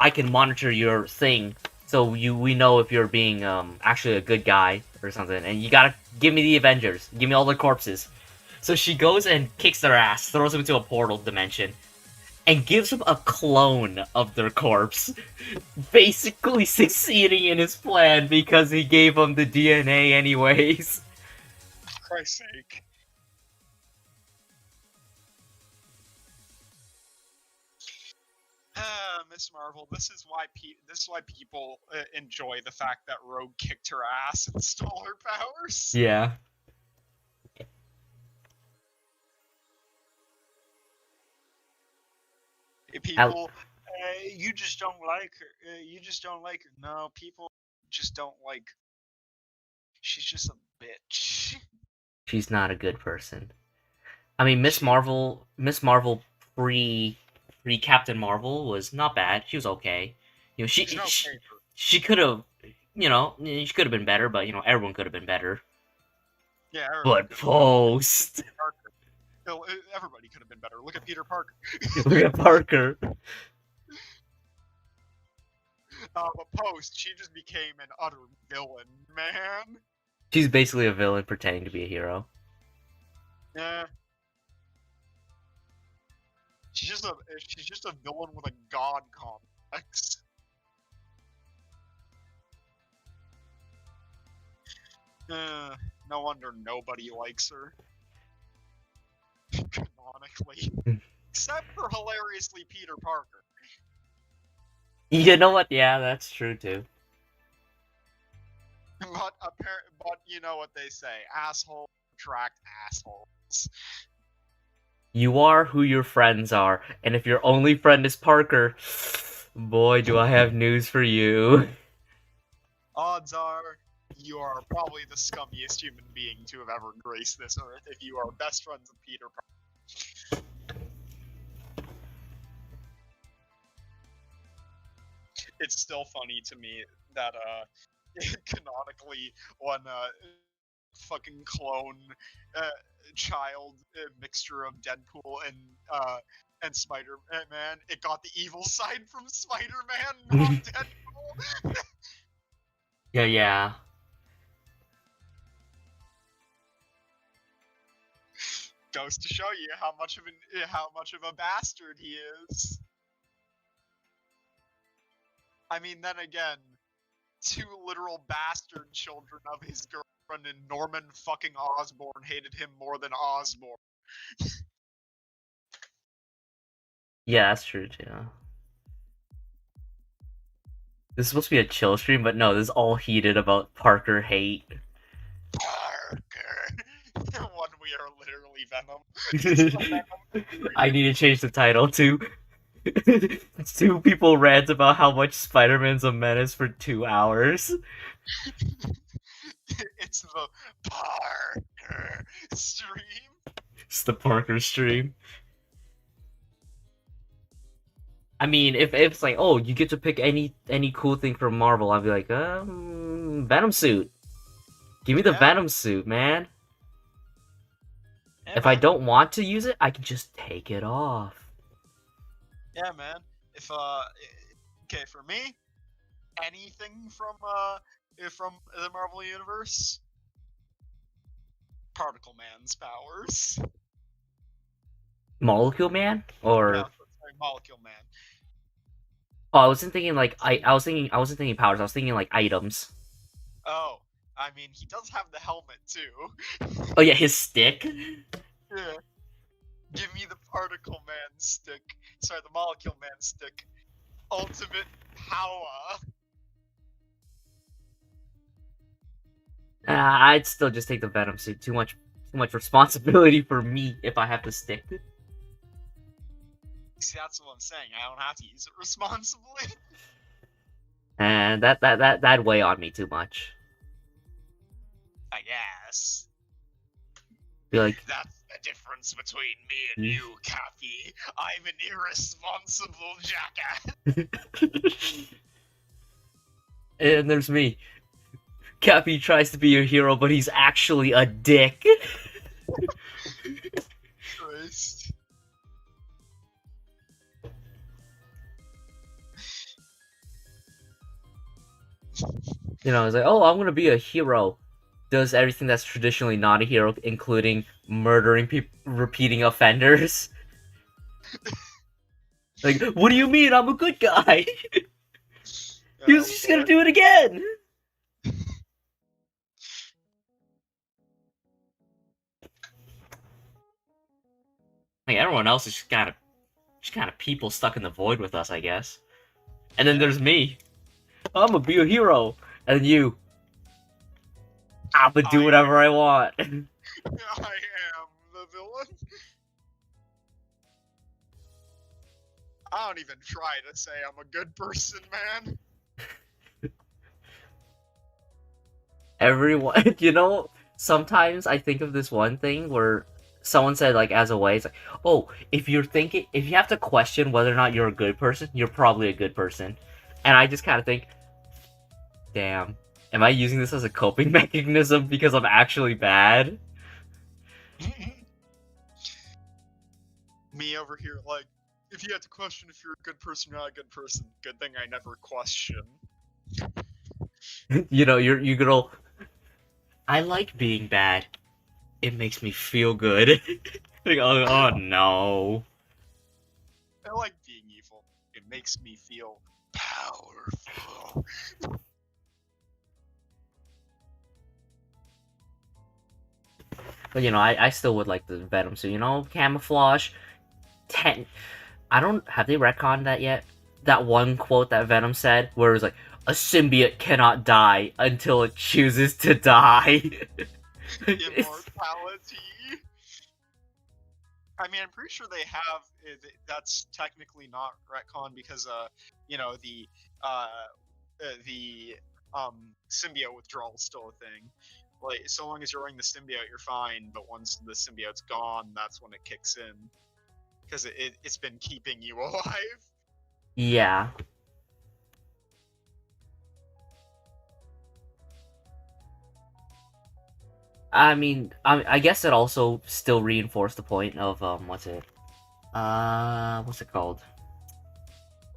Speaker 1: I can monitor your thing, so we know if you're being actually a good guy or something, and you gotta give me the Avengers, give me all their corpses. So she goes and kicks their ass, throws them into a portal dimension, and gives him a clone of their corpse, basically succeeding in his plan because he gave him the DNA anyways.
Speaker 2: For Christ's sake. Miss Marvel, this is why people enjoy the fact that Rogue kicked her ass and stole her powers.
Speaker 1: Yeah.
Speaker 2: People, you just don't like her. You just don't like her. No, people just don't like. She's just a bitch.
Speaker 1: She's not a good person. I mean, Miss Marvel pre Captain Marvel was not bad. She was okay. She could have, she could have been better, but everyone could have been better.
Speaker 2: Yeah,
Speaker 1: but post.
Speaker 2: Everybody could have been better. Look at Peter Parker.
Speaker 1: Look at Parker.
Speaker 2: But post, she just became an utter villain, man.
Speaker 1: She's basically a villain pretending to be a hero.
Speaker 2: Yeah. She's just a villain with a god complex. No wonder nobody likes her. Canonically. Except for hilariously Peter Parker.
Speaker 1: You know what? Yeah, that's true too.
Speaker 2: But you know what they say, assholes attract assholes.
Speaker 1: You are who your friends are, and if your only friend is Parker, boy, do I have news for you.
Speaker 2: Odds are, you are probably the scummiest human being to have ever graced this earth if you are best friends with Peter Parker. It's still funny to me that canonically when fucking clone child mixture of Deadpool and Spider-Man, it got the evil side from Spider-Man, not Deadpool.
Speaker 1: Yeah.
Speaker 2: Goes to show you how much of a bastard he is. I mean, then again, two literal bastard children of his girlfriend and Norman fucking Osborn hated him more than Osborn.
Speaker 1: Yeah, that's true too. This is supposed to be a chill stream, but no, this is all heated about Parker hate.
Speaker 2: Parker. One, we are literally Venom. It's the Venom
Speaker 1: I need to change the title to two people rant about how much Spider-Man's a menace for 2 hours.
Speaker 2: It's the Parker stream.
Speaker 1: It's the Parker stream. I mean, if it's like, oh, you get to pick any cool thing from Marvel, I'd be like, Venom suit. Give me the Venom suit, man.
Speaker 2: Yeah,
Speaker 1: if
Speaker 2: man.
Speaker 1: I don't want to use it, I can just take it off.
Speaker 2: Yeah, man. If okay, for me, anything from the Marvel universe, Particle Man's powers.
Speaker 1: Molecule Man, or
Speaker 2: yeah, sorry, Molecule Man.
Speaker 1: Oh, I wasn't thinking like I wasn't thinking powers. I was thinking like items.
Speaker 2: Oh, I mean, he does have the helmet too.
Speaker 1: Oh yeah, his stick.
Speaker 2: Yeah. Give me the Particle Man stick. Sorry, the Molecule Man stick. Ultimate power.
Speaker 1: I'd still just take the Venom suit. Too much responsibility for me if I have to stick.
Speaker 2: See, that's what I'm saying. I don't have to use it responsibly.
Speaker 1: And that'd weigh on me too much.
Speaker 2: I guess.
Speaker 1: Be like,
Speaker 2: that's the difference between me and you, Cappy. I'm an irresponsible jackass.
Speaker 1: And there's me. Cappy tries to be a hero, but he's actually a dick.
Speaker 2: Christ.
Speaker 1: You know, it's like, oh, I'm gonna be a hero. Does everything that's traditionally not a hero, including murdering people, repeating offenders. Like, what do you mean? I'm a good guy. He was just gonna do it again. Like everyone else is just kind of people stuck in the void with us, I guess. And then there's me. I'm gonna be a hero, and you. I'm gonna do whatever I want.
Speaker 2: I am the villain. I don't even try to say I'm a good person, man.
Speaker 1: Everyone, you know, sometimes I think of this one thing where someone said, like, as a way, it's like, oh, if you have to question whether or not you're a good person, you're probably a good person. And I just kind of think, damn, am I using this as a coping mechanism because I'm actually bad?
Speaker 2: Me over here, like, if you had to question if you're a good person or not a good person, good thing I never question.
Speaker 1: You know, you're gonna. I like being bad. It makes me feel good. Like, oh no.
Speaker 2: I like being evil. It makes me feel powerful.
Speaker 1: But you know, I still would like the Venom suit. You know, camouflage. Have they retconned that yet? That one quote that Venom said, where it was like, a symbiote cannot die until it chooses to die.
Speaker 2: Immortality. I mean, I'm pretty sure they have. That's technically not retcon because, you know, the symbiote withdrawal is still a thing. Like, so long as you're wearing the symbiote, you're fine. But once the symbiote's gone, that's when it kicks in, because it's been keeping you alive.
Speaker 1: Yeah. I mean, I guess it also still reinforced the point of what's it called?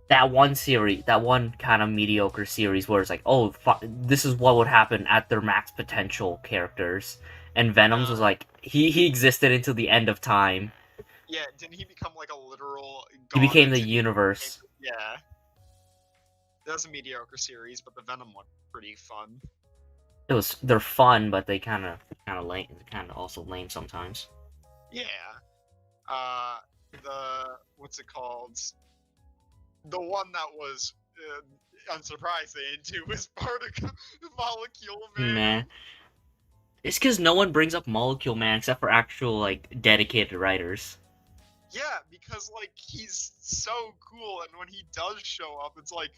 Speaker 1: That one series, that one kind of mediocre series where it's like, oh, this is what would happen at their max potential characters, and Venom's was like he existed until the end of time.
Speaker 2: Yeah, didn't he become like a literal?
Speaker 1: He became the universe.
Speaker 2: Yeah. That's a mediocre series, but the Venom one pretty fun.
Speaker 1: They're fun, but they kind of lame, kind of also lame sometimes.
Speaker 2: Yeah. What's it called? The one that was unsurprising too was Particle Molecule Man.
Speaker 1: Man, it's because no one brings up Molecule Man except for actual like dedicated writers.
Speaker 2: Yeah, because like he's so cool, and when he does show up, it's like,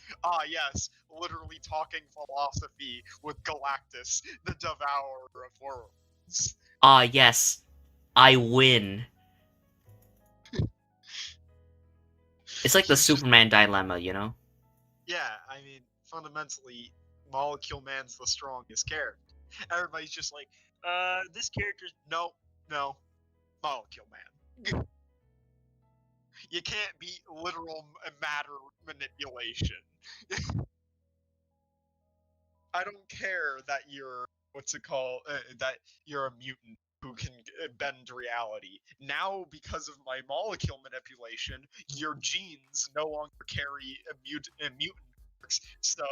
Speaker 2: yes, literally talking philosophy with Galactus, the Devourer of Worlds.
Speaker 1: Ah, yes, I win. It's like the
Speaker 2: He's just,
Speaker 1: Superman dilemma, you know?
Speaker 2: yeah, I mean, fundamentally, Molecule Man's the strongest character. Everybody's just like, this character's no, Molecule Man. You can't beat literal matter manipulation. I don't care that you're that you're a mutant who can bend reality. Now, because of my molecule manipulation, your genes no longer carry mutant marks, so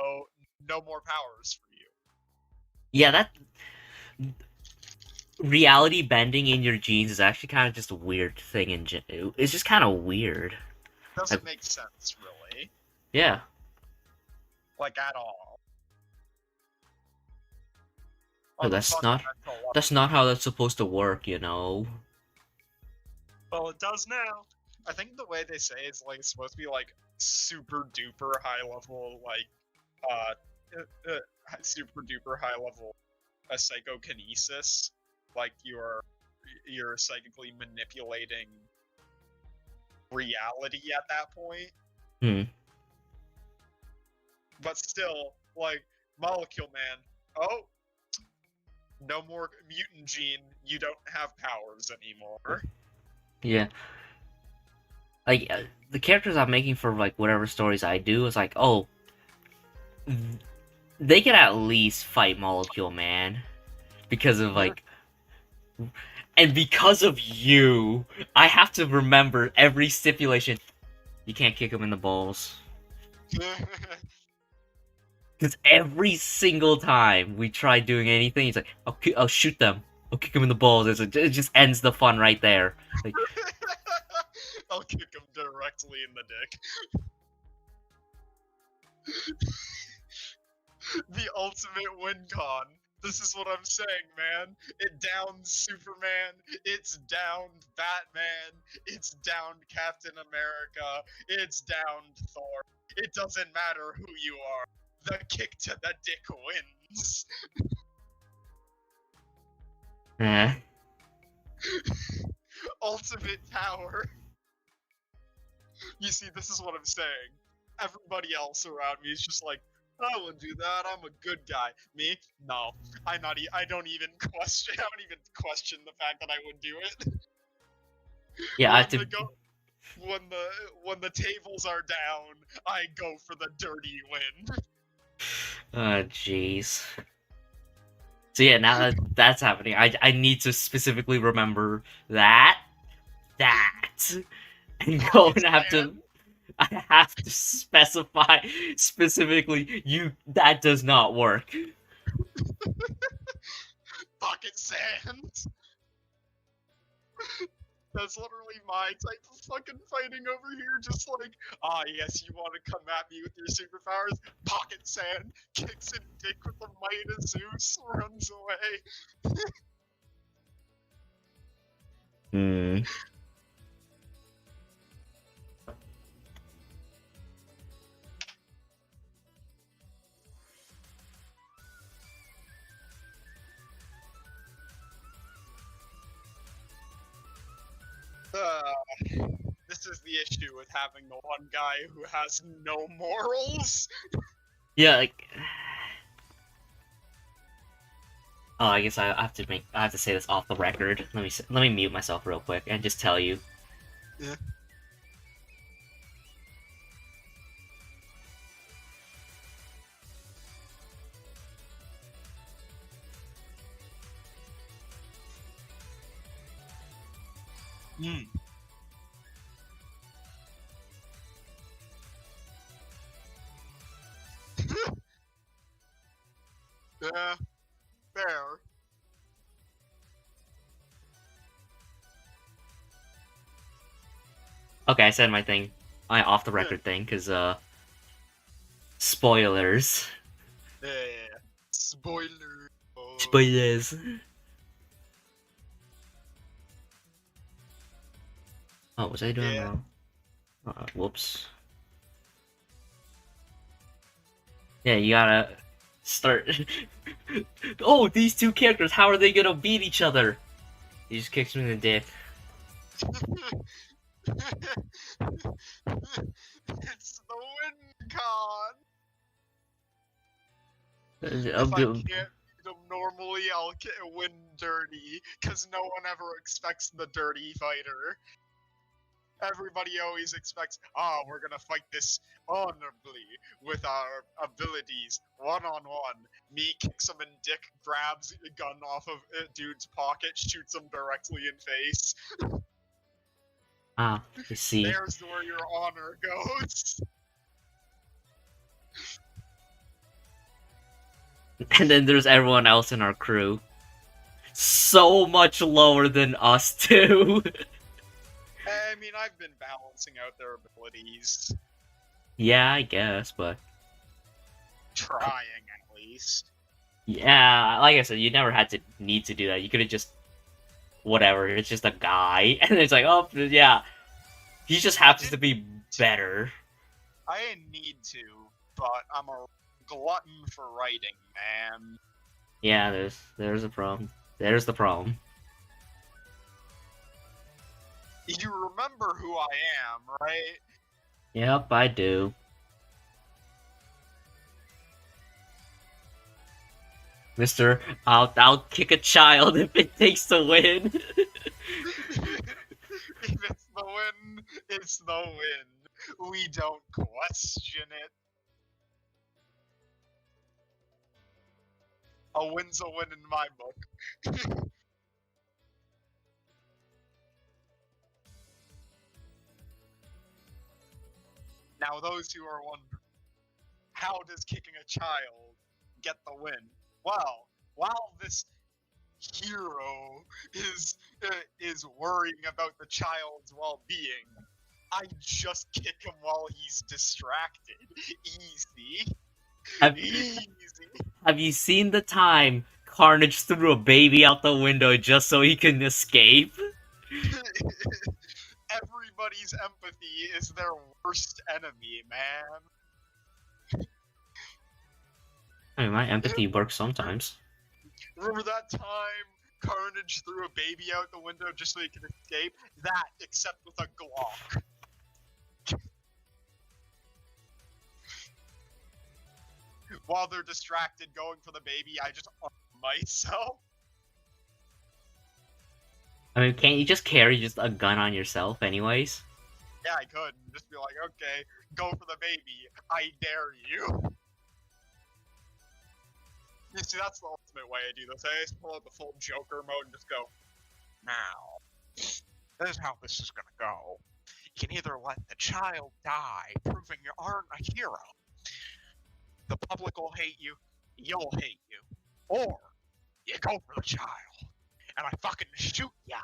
Speaker 2: no more powers for you.
Speaker 1: Yeah, that reality bending in your genes is actually kind of just a weird thing it's just kind of weird.
Speaker 2: Doesn't
Speaker 1: Like,
Speaker 2: make sense, really,
Speaker 1: yeah.
Speaker 2: like at all.
Speaker 1: No,
Speaker 2: On a fundamental level.
Speaker 1: that's not how that's supposed to work, you know?
Speaker 2: Well, it does now. I think the way they say it's like it's supposed to be like super duper high level, like uh, super duper high level psychokinesis. Like you're psychically manipulating reality at that point.
Speaker 1: Hmm.
Speaker 2: But still, like Molecule Man, oh, no more mutant gene. You don't have powers anymore.
Speaker 1: Yeah. Like, the characters I'm making for, like, whatever stories I do is like, oh, they can at least fight Molecule Man. Because of, like, and because of you, I have to remember every stipulation. You can't kick him in the balls. Because every single time we try doing anything, he's like, I'll shoot them. I'll kick him in the balls. It just ends the fun right there. Like,
Speaker 2: I'll kick him directly in the dick. The ultimate win con. This is what I'm saying, man. It downs Superman. It's downed Batman. It's downed Captain America. It's downed Thor. It doesn't matter who you are. The kick to the dick wins.
Speaker 1: eh.
Speaker 2: Ultimate power. You see, this is what I'm saying. Everybody else around me is just like, I wouldn't do that. I'm a good guy. Me? No. I don't even question. I don't even question the fact that I would do it.
Speaker 1: Yeah, I have to.
Speaker 2: When the tables are down, I go for the dirty win.
Speaker 1: Jeez. So yeah, now that that's happening, I need to specifically remember that, and go and have to. I have to specify specifically. That does not work.
Speaker 2: Pocket sand. That's literally my type of fucking fighting over here. Just like, yes, you want to come at me with your superpowers? Pocket sand, kicks in dick with the might of Zeus, runs away.
Speaker 1: Hmm.
Speaker 2: This is the issue with having the one guy who has no morals.
Speaker 1: Yeah, like. Oh, I guess I have to say this off the record. Let me mute myself real quick and just tell you.
Speaker 2: Yeah.
Speaker 1: Okay, I said my thing. My off the record thing, because, spoilers.
Speaker 2: Yeah. Spoiler.
Speaker 1: Spoilers. Oh, was I doing
Speaker 2: Yeah.
Speaker 1: wrong? Whoops. Yeah, you gotta start. Oh, these two characters, how are they gonna beat each other? He just kicks me in the dick.
Speaker 2: It's the win con.
Speaker 1: I'll
Speaker 2: If I
Speaker 1: do-
Speaker 2: can't beat them normally, I'll win dirty, because no one ever expects the dirty fighter. Everybody always expects, we're gonna fight this honorably with our abilities, one-on-one. Me kicks him in dick, grabs a gun off of a dude's pocket, shoots him directly in face.
Speaker 1: Ah, you see.
Speaker 2: There's where your honor goes.
Speaker 1: And then there's everyone else in our crew. So much lower than us, too.
Speaker 2: I mean, I've been balancing out their abilities.
Speaker 1: Yeah, I guess, but...
Speaker 2: Trying, at least.
Speaker 1: Yeah, like I said, you never had to need to do that. You could have just... Whatever, it's just a guy. And it's like, oh, yeah. He just happens to be better.
Speaker 2: I didn't need to, but I'm a glutton for writing, man.
Speaker 1: Yeah, there's a problem. There's the problem.
Speaker 2: You remember who I am, right?
Speaker 1: Yep, I do. Mister, I'll kick a child if it takes to win.
Speaker 2: If it's the win, it's the win. We don't question it. A win's a win in my book. Now, those who are wondering, how does kicking a child get the win? Well, while this hero is worrying about the child's well-being, I just kick him while he's distracted. Easy. Easy.
Speaker 1: Have you seen the time Carnage threw a baby out the window just so he can escape?
Speaker 2: Everybody's empathy is their worst enemy, man.
Speaker 1: I mean, my empathy works sometimes.
Speaker 2: Remember that time Carnage threw a baby out the window just so he could escape? That, except with a Glock. While they're distracted going for the baby, I just arm myself.
Speaker 1: I mean, can't you just carry just a gun on yourself anyways?
Speaker 2: Yeah, I could. And just be like, okay, go for the baby. I dare you. You see, that's the ultimate way I do this. I just pull out the full Joker mode and just go, now, this is how this is gonna go. You can either let the child die, proving you aren't a hero. The public will hate you, you'll hate you. Or, you go for the child, and I fucking shoot ya.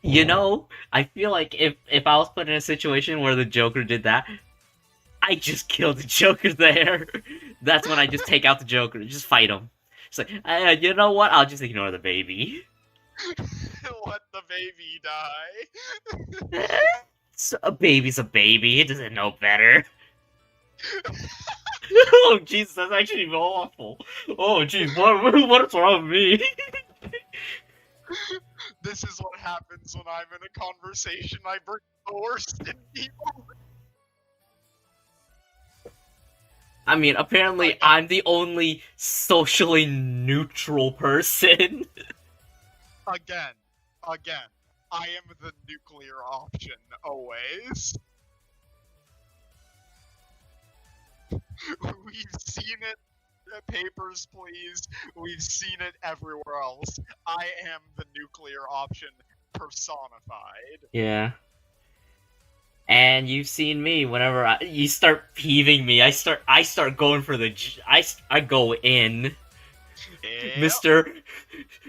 Speaker 1: You know, I feel like if I was put in a situation where the Joker did that, I just killed the Joker there. That's when I just take out the Joker, just fight him. It's like, you know what? I'll just ignore the baby.
Speaker 2: Let the baby die.
Speaker 1: So, a baby's a baby. It doesn't know better. Oh, Jesus, that's actually awful. Oh, jeez, what's wrong with me?
Speaker 2: This is what happens when I'm in a conversation. I bring the worst in people.
Speaker 1: I mean, apparently I'm the only socially neutral person.
Speaker 2: Again, I am the nuclear option, always. We've seen it, Papers, Please. We've seen it everywhere else. I am the nuclear option personified.
Speaker 1: Yeah. And you've seen me whenever you start peeving me. I start going for the I go in.
Speaker 2: Yep.
Speaker 1: Mister,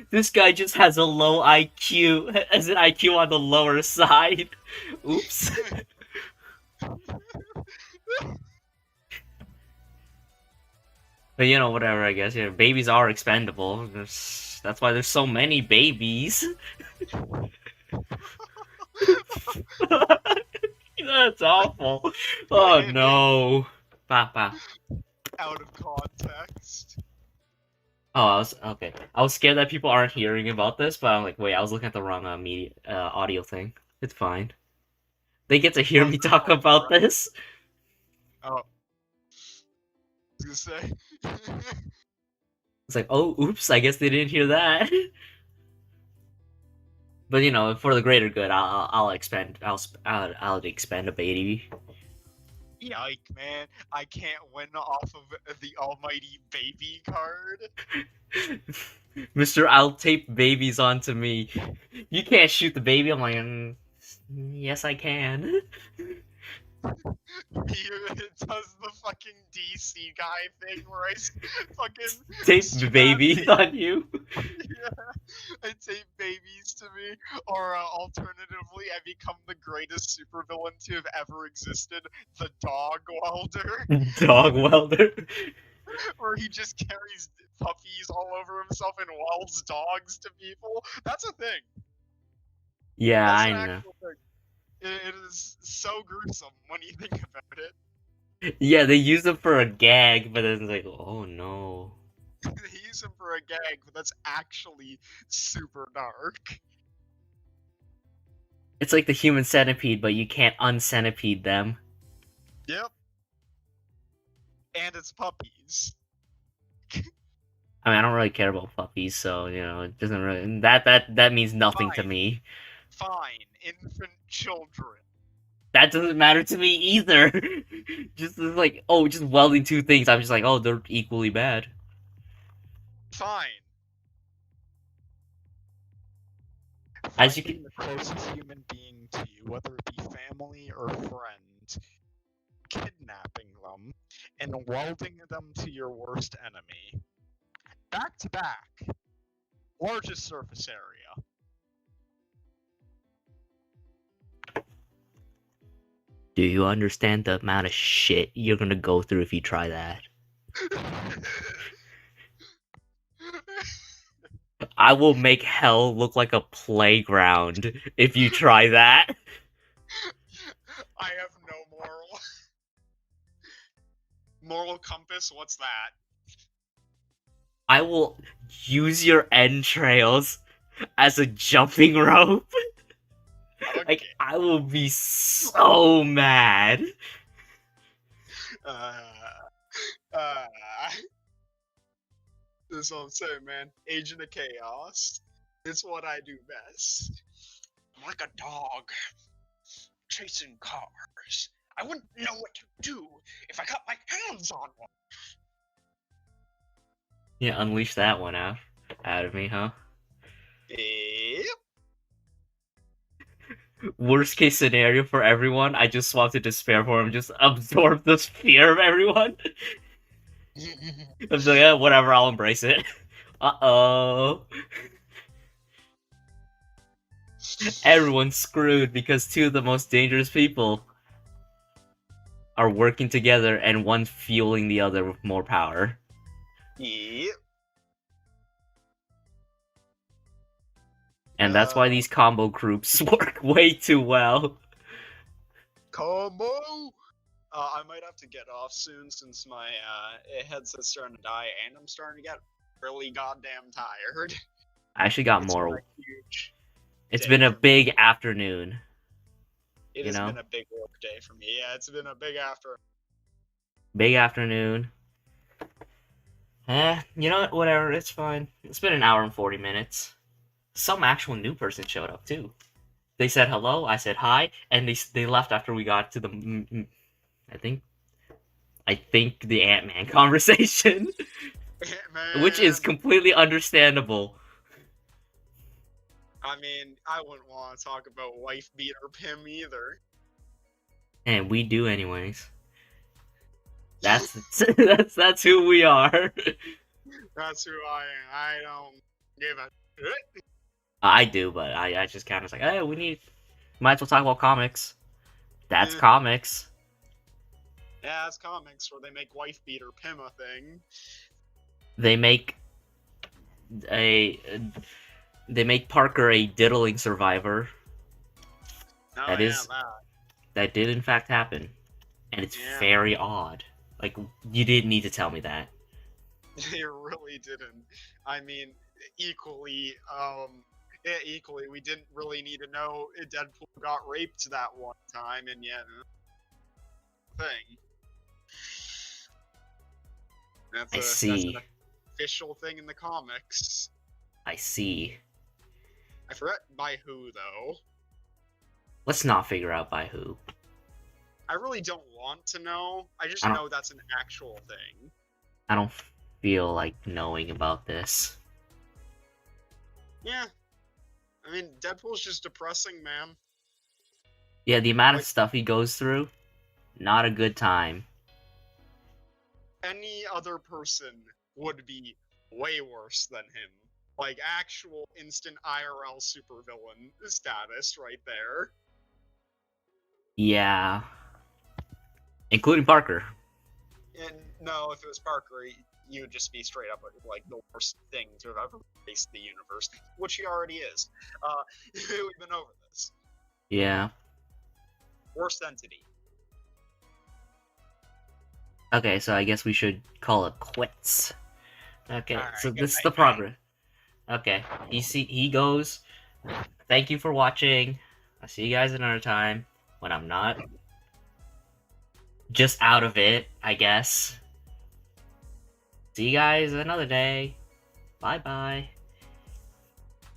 Speaker 1: this guy just has a low IQ, has an IQ on the lower side. Oops. But you know, whatever, I guess. Babies are expendable. That's why there's so many babies. That's awful. Oh no. Papa.
Speaker 2: Out of context.
Speaker 1: Oh, I was okay. I was scared that people aren't hearing about this, but I'm like, wait, I was looking at the wrong media audio thing. It's fine. They get to hear
Speaker 2: Oh,
Speaker 1: me
Speaker 2: is it
Speaker 1: talk
Speaker 2: recording,
Speaker 1: about
Speaker 2: right?
Speaker 1: this.
Speaker 2: Oh, I was gonna say.
Speaker 1: It's like, oh, oops, I guess they didn't hear that. But you know, for the greater good, I'll expend I'll expend a baby.
Speaker 2: Yike, man. I can't win off of the almighty baby card.
Speaker 1: Mister, I'll tape babies onto me. You can't shoot the baby. I'm like, yes, I can.
Speaker 2: He does the fucking DC guy thing where fucking
Speaker 1: Tape
Speaker 2: strap
Speaker 1: babies on you.
Speaker 2: yeah, I tape babies to me, or alternatively, I become the greatest supervillain to have ever existed, the Dog Welder,
Speaker 1: Dog welder.
Speaker 2: where he just carries puppies all over himself and welds dogs to people. That's a thing.
Speaker 1: Yeah,
Speaker 2: That's
Speaker 1: I
Speaker 2: an
Speaker 1: know.
Speaker 2: actual thing. It is so gruesome when you think about it.
Speaker 1: Yeah, they use them for a gag, but then it's like, oh no.
Speaker 2: They use him for a gag, but that's actually super dark.
Speaker 1: It's like the human centipede, but you can't uncenipede them.
Speaker 2: Yep. And it's puppies.
Speaker 1: I mean, I don't really care about puppies, so you know, it doesn't really that means nothing to
Speaker 2: Fine.
Speaker 1: me.
Speaker 2: Fine. Infant children.
Speaker 1: That doesn't matter to me either. Just like, oh, just welding two things. I'm just like, oh, they're equally bad.
Speaker 2: Fine.
Speaker 1: As you can,
Speaker 2: Finding the closest human being to you, whether it be family or friend, kidnapping them, and welding them to your worst enemy. Back to back. Largest surface area.
Speaker 1: do you understand the amount of shit you're gonna go through if you try that? I will make hell look like a playground if you try that.
Speaker 2: I have no moral compass. What's that?
Speaker 1: I will use your entrails as a jumping rope.
Speaker 2: Okay.
Speaker 1: Like, I will be so mad.
Speaker 2: Uh, uh, That's what I'm saying, man. Agent of Chaos. It's what I do best. I'm like a dog chasing cars. I wouldn't know what to do if I got my hands on one.
Speaker 1: Yeah, unleash that one out of me, huh?
Speaker 2: Yep.
Speaker 1: Worst case scenario for everyone, I just swap to despair for him, just absorb the fear of everyone. I'm just like, yeah, whatever, I'll embrace it. Uh-oh. Everyone's screwed because two of the most dangerous people are working together and one's fueling the other with more power.
Speaker 2: Yep.
Speaker 1: And that's why these combo groups work way too well.
Speaker 2: Combo! I might have to get off soon since my headset's starting to die and I'm starting to get really goddamn tired.
Speaker 1: I actually got
Speaker 2: It's been
Speaker 1: more.
Speaker 2: a huge
Speaker 1: It's
Speaker 2: day
Speaker 1: been a
Speaker 2: for me.
Speaker 1: big afternoon.
Speaker 2: It
Speaker 1: You
Speaker 2: has
Speaker 1: know?
Speaker 2: been a big work day for me. Yeah, it's been a big afternoon.
Speaker 1: Big afternoon. You know what? Whatever, it's fine. It's been an hour and 40 minutes. Some actual new person showed up, too. They said hello, I said hi, and they left after we got to the I think the Ant-Man conversation, which is
Speaker 2: Man,
Speaker 1: completely understandable.
Speaker 2: I mean, I wouldn't want to talk about wife beater Pim either.
Speaker 1: And we do anyways. That's that's who we are.
Speaker 2: That's who I am. I don't give a shit.
Speaker 1: I do, but I just kind of like, hey, might as well talk about comics. That's
Speaker 2: Eh,
Speaker 1: comics.
Speaker 2: yeah, it's comics where they make wife beater Pim a thing.
Speaker 1: They make a they make Parker a diddling survivor.
Speaker 2: Oh
Speaker 1: That
Speaker 2: yeah,
Speaker 1: is
Speaker 2: that.
Speaker 1: that did in fact happen, and it's
Speaker 2: Yeah,
Speaker 1: very odd. Like you didn't need to tell me that.
Speaker 2: they really didn't. I mean, equally, yeah, equally, we didn't really need to know if Deadpool got raped that one time, and yet, thing.
Speaker 1: I
Speaker 2: That's an
Speaker 1: see.
Speaker 2: official thing in the comics.
Speaker 1: I see.
Speaker 2: I forget by who though.
Speaker 1: Let's not figure out by who.
Speaker 2: I really don't want to know. I just
Speaker 1: I don't.
Speaker 2: know that's an actual thing.
Speaker 1: I don't feel like knowing about this.
Speaker 2: Yeah, I mean, Deadpool's just depressing, man.
Speaker 1: Yeah, the amount of
Speaker 2: Like
Speaker 1: stuff he goes through, not a good time.
Speaker 2: any other person would be way worse than him. Like actual instant IRL supervillain status right there.
Speaker 1: Yeah, including Parker.
Speaker 2: And no, if it was Parker, you would just be straight up like the worst thing to have ever faced the universe, which he already is. We've been over this.
Speaker 1: Yeah.
Speaker 2: Worst entity.
Speaker 1: Okay, so I guess we should call it quits. Okay,
Speaker 2: All right,
Speaker 1: so
Speaker 2: good
Speaker 1: this is
Speaker 2: night,
Speaker 1: the progress. Okay, he goes. Thank you for watching. I'll see you guys another time when I'm not just out of it, I guess. See you guys another day. Bye bye.